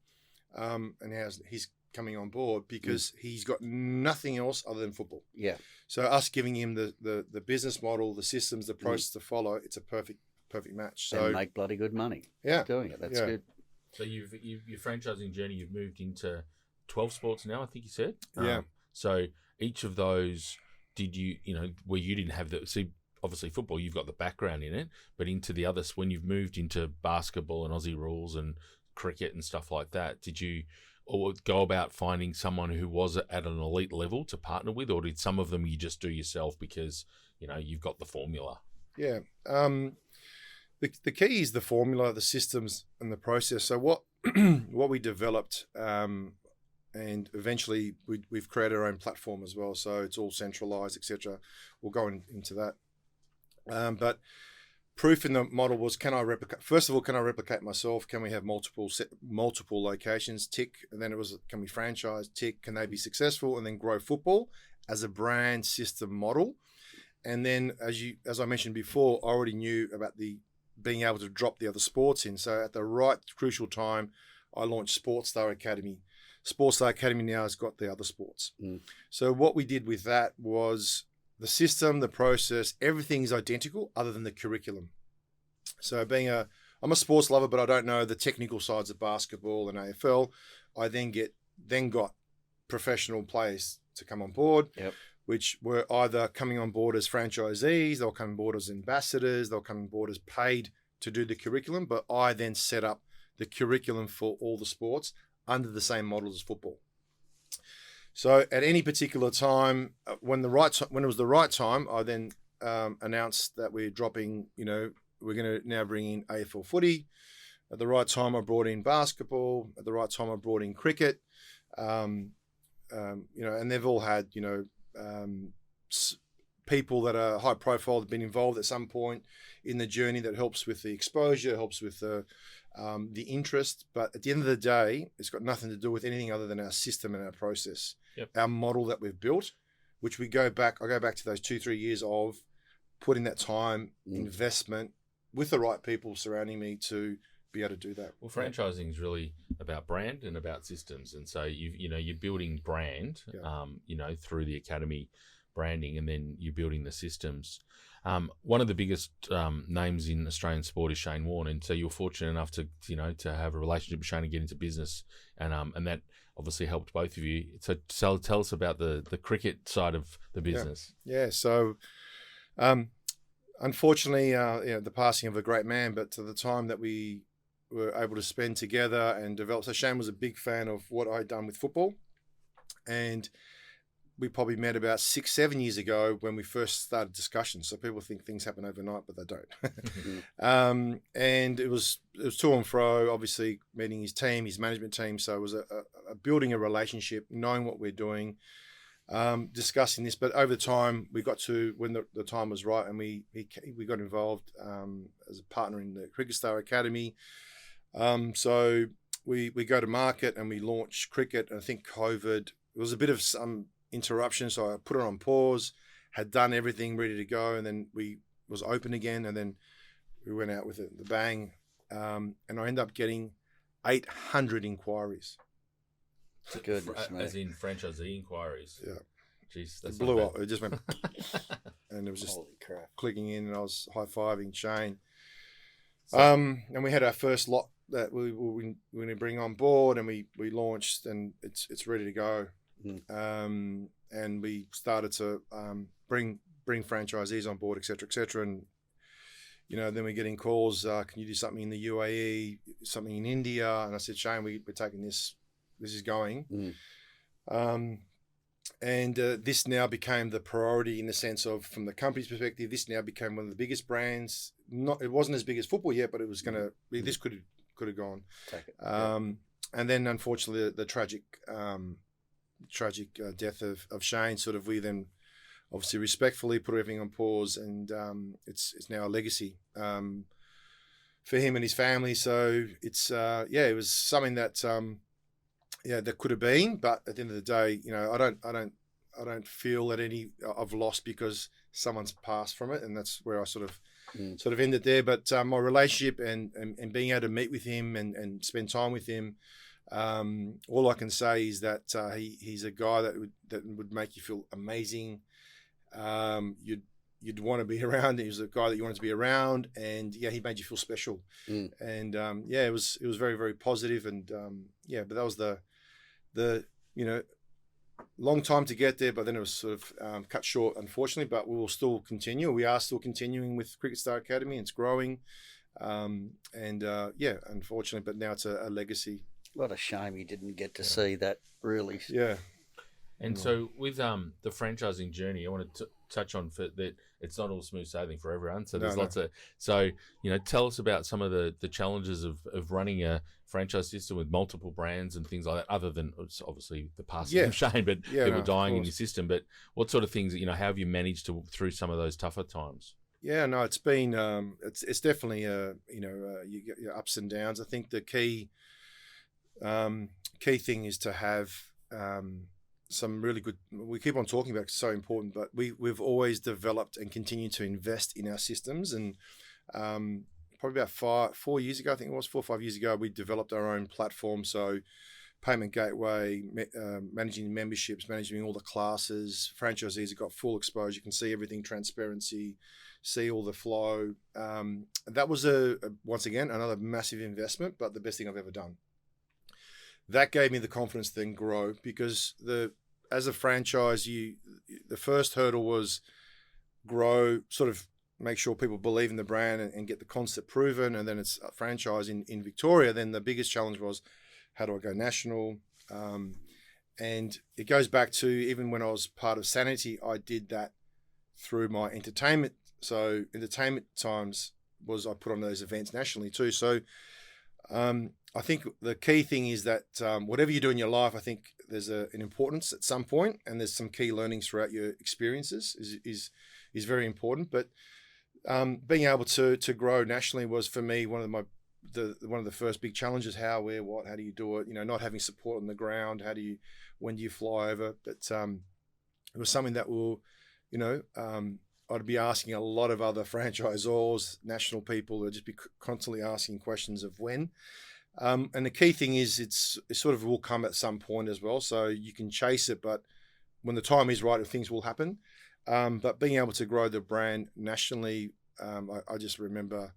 and he's coming on board because he's got nothing else other than football. Yeah. So us giving him the business model, the systems, the process to follow, it's a perfect match. So and make bloody good money. Yeah, doing it. That's good. So your franchising journey, you've moved into 12 sports now, I think you said. Yeah. So each of those, did you where you didn't have obviously football, you've got the background in it, but into the others, when you've moved into basketball and Aussie rules and cricket and stuff like that, did you or go about finding someone who was at an elite level to partner with, or did some of them you just do yourself because you've got the formula? Yeah. The key is the formula, the systems, and the process. So what we developed, and eventually we've created our own platform as well. So it's all centralized, etc. We'll go into that. But proof in the model was, can I replicate myself? Can we have multiple locations? Tick. And then it was, can we franchise? Tick. Can they be successful? And then grow football as a brand system model. And then, as I mentioned before, I already knew about being able to drop the other sports in. So at the right crucial time, I launched AllStars Academy. AllStars Academy now has got the other sports. So what we did with that was the system, the process, everything is identical other than the curriculum. So I'm a sports lover, but I don't know the technical sides of basketball and AFL. I then got professional players to come on board, which were either coming on board as franchisees, they'll come on board as ambassadors, they'll come on board as paid to do the curriculum, but I then set up the curriculum for all the sports under the same model as football. So at any particular time, when it was the right time, I then announced that we're dropping, we're going to now bring in AFL footy. At the right time, I brought in basketball. At the right time, I brought in cricket. And they've all had, people that are high profile have been involved at some point in the journey that helps with the exposure, helps with the interest. But at the end of the day, it's got nothing to do with anything other than our system and our process, our model that we've built, which I go back to those 2-3 years of putting that time, investment with the right people surrounding me to be able to do that. Well, franchising is really about brand and about systems. And so you're building brand, through the academy branding, and then you're building the systems. One of the biggest names in Australian sport is Shane Warne, and so you're fortunate enough to have a relationship with Shane and get into business, and that obviously helped both of you. So tell us about the cricket side of the business. Yeah. So, unfortunately, the passing of a great man, but to the time that we were able to spend together and develop. So Shane was a big fan of what I'd done with football, and we probably met about 6-7 years ago when we first started discussions. So people think things happen overnight, but they don't. And it was to and fro, obviously meeting his team, his management team. So it was a building a relationship, knowing what we're doing, discussing this. But over time, we got to when the time was right, and we got involved as a partner in the AllStars Academy. So we go to market and we launch cricket. And I think COVID, it was a bit of some interruption, so I put it on pause, had done everything ready to go, and then we was open again, and then we went out with the bang, and I ended up getting 800 inquiries. Goodness, as in franchisee inquiries. Yeah. Jeez, that's it blew up. It just went, and it was just holy crap, clicking in, and I was high-fiving Shane. And we had our first lot that we were going to bring on board, and we launched, and it's ready to go. And we started to bring franchisees on board, et cetera, and then we're getting calls. Can you do something in the UAE, something in India? And I said, Shane, we're taking this. This is going. And this now became the priority in the sense of, from the company's perspective, this now became one of the biggest brands. It wasn't as big as football yet, but it was going to be. This could have gone. Take it. And then unfortunately the tragic death of Shane, sort of, we then obviously respectfully put everything on pause, and it's now a legacy. for him and his family. So it's it was something that that could have been, but at the end of the day, I don't feel that I've lost because someone's passed from it, and that's where I sort of ended there. But my relationship and being able to meet with him and spend time with him, all I can say is that he's a guy that would make you feel amazing. You'd want to be around. He was a guy that you wanted to be around, and he made you feel special. And it was very, very positive. And but that was the long time to get there, but then it was sort of cut short, unfortunately. But we will still continue. We are still continuing with AllStars Academy. It's growing, unfortunately, but now it's a legacy. What a shame you didn't get to see that, really. Yeah. And so with the franchising journey, I want to touch on that it's not all smooth sailing for everyone. So there's lots of, tell us about some of the challenges of running a franchise system with multiple brands and things like that, other than obviously the passing of Shane, but people dying in your system. But what sort of things, how have you managed through some of those tougher times? Yeah, no, it's been, it's definitely, you get your ups and downs. I think the key thing is to have, some really good, we keep on talking about, it's so important, but we've always developed and continued to invest in our systems. And probably about 4 years ago, I think it was 4 or 5 years ago, we developed our own platform. So payment gateway, managing memberships, managing all the classes, franchisees have got full exposure. You can see everything, transparency, see all the flow. That was once again, another massive investment, but the best thing I've ever done. That gave me the confidence to then grow, because as a franchise, the first hurdle was grow, sort of make sure people believe in the brand and get the concept proven, and then it's a franchise in Victoria. Then the biggest challenge was, how do I go national? And it goes back to even when I was part of Sanity, I did that through my entertainment. So entertainment times was I put on those events nationally too. So I think the key thing is that whatever you do in your life, I think there's an importance at some point, and there's some key learnings throughout your experiences is very important. But being able to grow nationally was for me one of the first big challenges. How, where, what, how do you do it? Not having support on the ground. When do you fly over? But it was something that will, I'd be asking a lot of other franchisors, national people, who'd just be constantly asking questions of when. And the key thing is it sort of will come at some point as well. So you can chase it, but when the time is right, things will happen. But being able to grow the brand nationally, I just remember,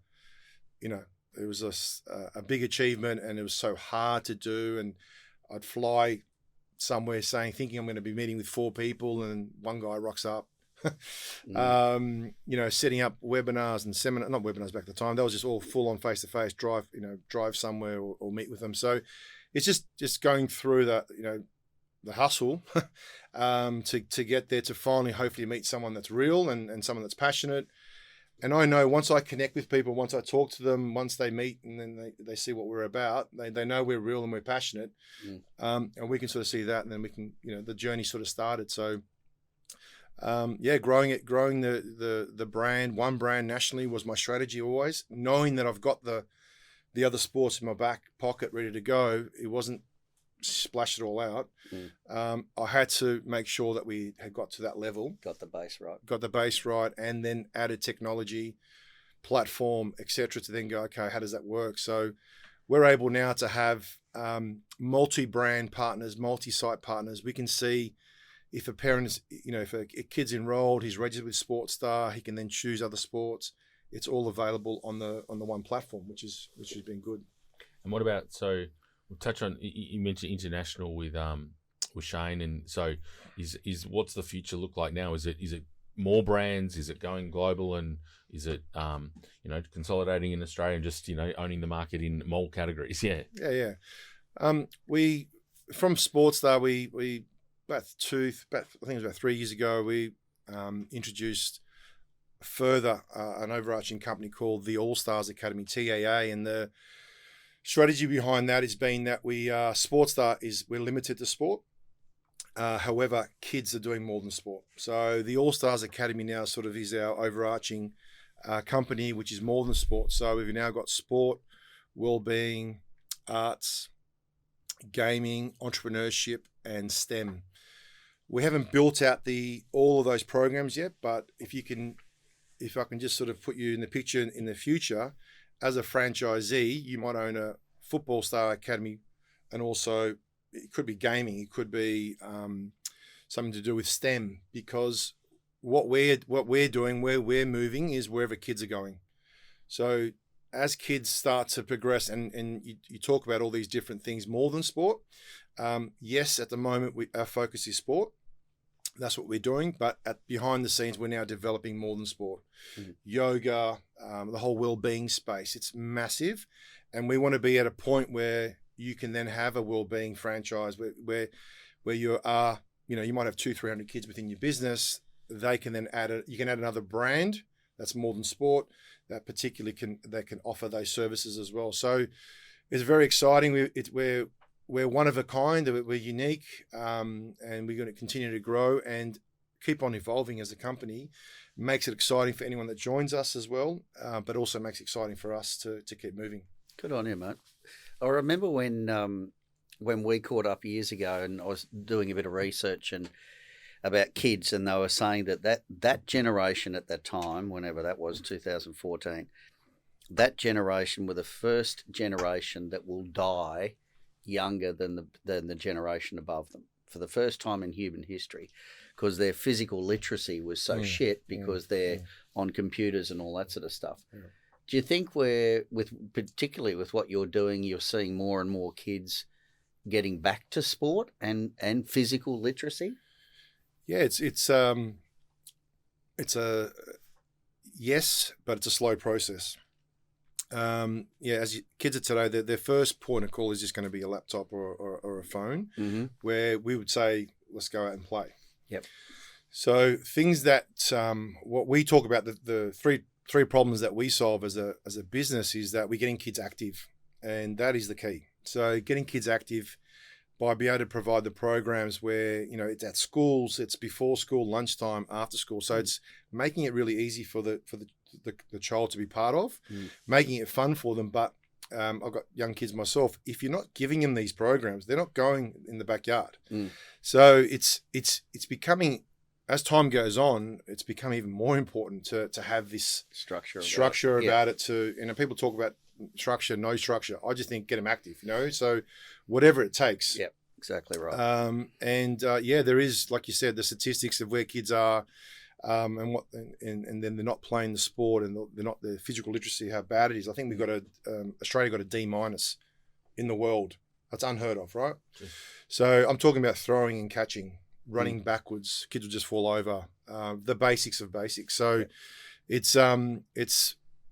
it was a big achievement, and it was so hard to do. And I'd fly somewhere thinking I'm going to be meeting with 4 people, and one guy rocks up. Setting up webinars and seminars, not webinars back at the time, that was just all full on face-to-face, drive somewhere or meet with them. So it's just going through the hustle to get there, to finally hopefully meet someone that's real and someone that's passionate. And I know once I connect with people, once I talk to them, once they meet and then they see what we're about, they know we're real and we're passionate. And we can sort of see that, and then we can, the journey sort of started. So growing the brand, one brand nationally was my strategy always, knowing that I've got the other sports in my back pocket ready to go. It wasn't splash it all out. I had to make sure that we had got to that level. Got the base right, and then added technology, platform, etc. to then go, okay, how does that work? So we're able now to have multi-brand partners, multi-site partners. We can see if a parent is, if a kid's enrolled, he's registered with SportsStar, he can then choose other sports. It's all available on the one platform, which has been good. And what about, so we'll touch on, you mentioned international with Shane, and so is what's the future look like now? Is it more brands? Is it going global? And is it consolidating in Australia and just owning the market in mall categories? Yeah. We from SportsStar we I think it was about 3 years ago, we introduced further an overarching company called the AllStars Academy, TAA, and the strategy behind that has been that we're limited to sport. However, kids are doing more than sport. So the AllStars Academy now sort of is our overarching company which is more than sport. So we've now got sport, well-being, arts, gaming, entrepreneurship, and STEM. We haven't built out all of those programs yet, but if I can just sort of put you in the picture in the future, as a franchisee, you might own a football star academy, and also it could be gaming, it could be something to do with STEM, because what we're doing, where we're moving, is wherever kids are going. So as kids start to progress, and you talk about all these different things more than sport. Yes, at the moment our focus is sport. That's what we're doing, but behind the scenes, we're now developing more than sport. Yoga, the whole well-being space, it's massive. And we want to be at a point where you can then have a well-being franchise where you are, you might have 200-300 kids within your business. They can then you can add another brand that's more than sport that particularly can offer those services as well. So it's very exciting. We're one of a kind, we're unique, and we're going to continue to grow and keep on evolving as a company. Makes it exciting for anyone that joins us as well, but also makes it exciting for us to keep moving. Good on you, mate. I remember when we caught up years ago, and I was doing a bit of research about kids, and they were saying that generation at that time, whenever that was, 2014, that generation were the first generation that will die younger than the generation above them for the first time in human history, because their physical literacy was so shit because they're on computers and all that sort of stuff. Yeah. Do you think particularly with what you're doing, you're seeing more and more kids getting back to sport and physical literacy? Yeah, it's a yes, but it's a slow process. As kids are today, their first point of call is just going to be a laptop or a phone, where we would say, let's go out and play. Yep. So things that what we talk about, the three problems that we solve as a business is that we're getting kids active, and that is the key. So getting kids active by being able to provide the programs where, it's at schools, it's before school, lunchtime, after school. So it's making it really easy for the child to be part of, making it fun for them. But I've got young kids myself. If you're not giving them these programs, they're not going in the backyard. So it's becoming, as time goes on, it's become even more important to have this structure about it. People talk about structure, no structure. I just think get them active, so whatever it takes. Yep, exactly right. There is, like you said, the statistics of where kids are, and then they're not playing the sport, and they're not, the physical literacy, how bad it is. I think we've got Australia got a D- in the world. That's unheard of, right? Yeah. So I'm talking about throwing and catching, running backwards. Kids will just fall over. The basics of basics. So it's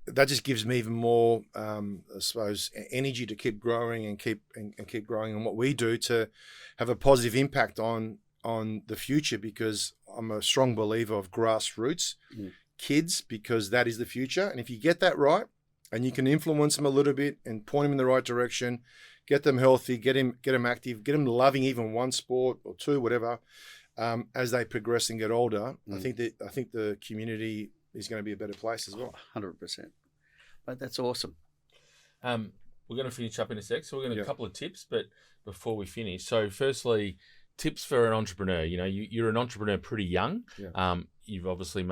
that just gives me even more, I suppose, energy to keep growing and keep growing on what we do to have a positive impact on the future, because I'm a strong believer of grassroots kids, because that is the future. And if you get that right, and you can influence them a little bit and point them in the right direction, get them healthy, get them active, get them loving even one sport or two, whatever, as they progress and get older, I think the community is going to be a better place as well. 100%. But that's awesome. We're going to finish up in a sec, so we're going to a couple of tips, but before we finish, so firstly, tips for an entrepreneur. You're an entrepreneur pretty young. Yeah. You've obviously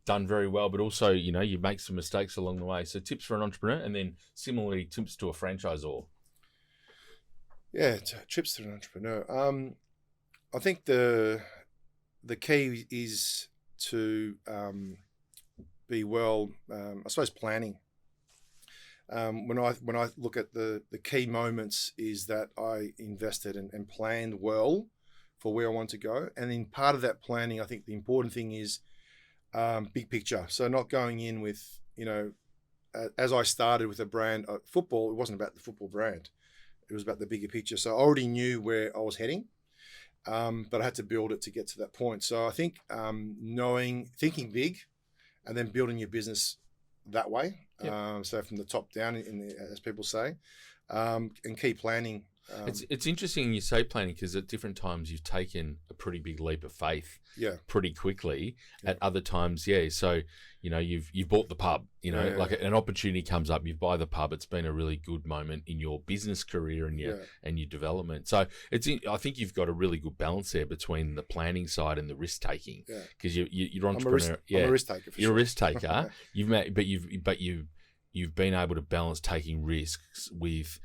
done very well, but also, you make some mistakes along the way. So tips for an entrepreneur, and then similarly tips to a franchisor. Yeah, tips to an entrepreneur. I think the key is to be well, I suppose, planning. When I look at the key moments is that I invested and planned well for where I want to go. And in part of that planning, I think the important thing is big picture. So not going in with, as I started with a brand, football, it wasn't about the football brand. It was about the bigger picture. So I already knew where I was heading, but I had to build it to get to that point. So I think thinking big and then building your business that way. Yep. So from the top down, as people say, and keep planning It's interesting you say planning, because at different times you've taken a pretty big leap of faith pretty quickly. At other times, so you've bought the pub, like an opportunity comes up, you buy the pub. It's been a really good moment in your business career and your development. So I think you've got a really good balance there between the planning side and the risk taking, because you're entrepreneur. I'm a risk taker. You're a risk taker. You've been able to balance taking risks with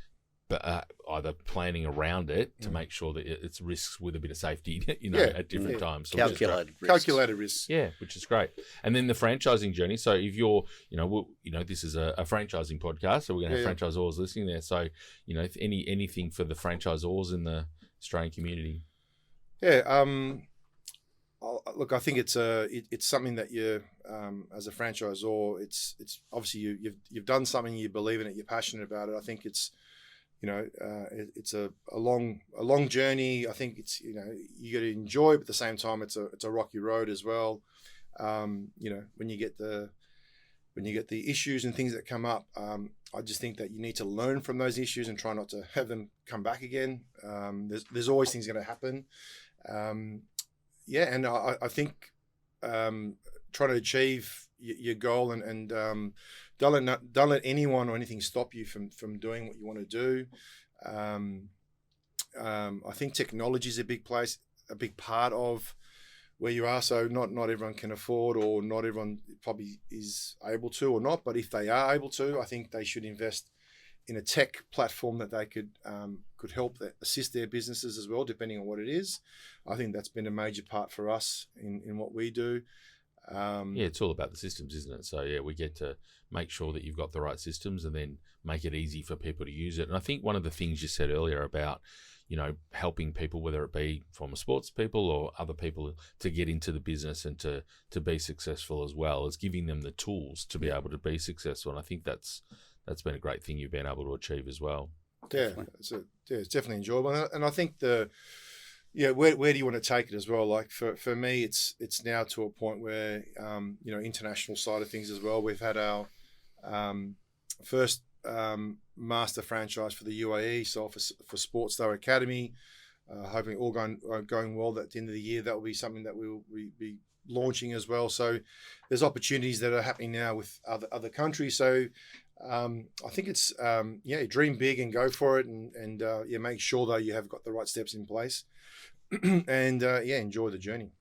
either planning around it to make sure that it's risks with a bit of safety, at different times. So Calculated risks. Yeah, which is great. And then the franchising journey. So if you're, this is a franchising podcast, so we're going to have franchisors listening there. So, if anything for the franchisors in the Australian community. Yeah. Look, I think it's something that you, as a franchisor, it's obviously you've done something, you believe in it, you're passionate about it. I think it's, it's a long journey. I think it's, you got to enjoy it, but at the same time, it's a rocky road as well. When you get the issues and things that come up, I just think that you need to learn from those issues and try not to have them come back again. There's always things going to happen. And I think trying to achieve your goal and don't let anyone or anything stop you from doing what you want to do. I think technology is a big part of where you are. So not everyone can afford, or not everyone probably is able to or not. But if they are able to, I think they should invest in a tech platform that they could help assist their businesses as well, depending on what it is. I think that's been a major part for us in what we do. It's all about the systems, isn't it? So we get to make sure that you've got the right systems and then make it easy for people to use it. And I think one of the things you said earlier about, helping people, whether it be former sports people or other people, to get into the business and to be successful, as well as giving them the tools to be able to be successful. And I think that's been a great thing you've been able to achieve as well. It's definitely enjoyable. And I think where do you want to take it as well? Like for me, it's now to a point where, international side of things as well. We've had our first master franchise for the UAE, so for AllStars Academy. Hoping all going well, that at the end of the year, that will be something that we'll be launching as well. So there's opportunities that are happening now with other countries. So I think it's dream big and go for it, and make sure though you have got the right steps in place, and enjoy the journey.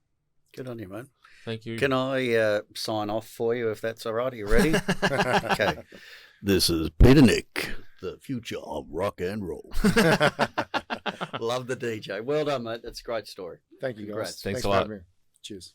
Good on you, mate. Thank you. Can I sign off for you if that's all right? Are you ready? Okay. This is Peter Nick, the future of rock and roll. Love the DJ. Well done, mate. That's a great story. Thank you, guys. Thanks a lot. Cheers.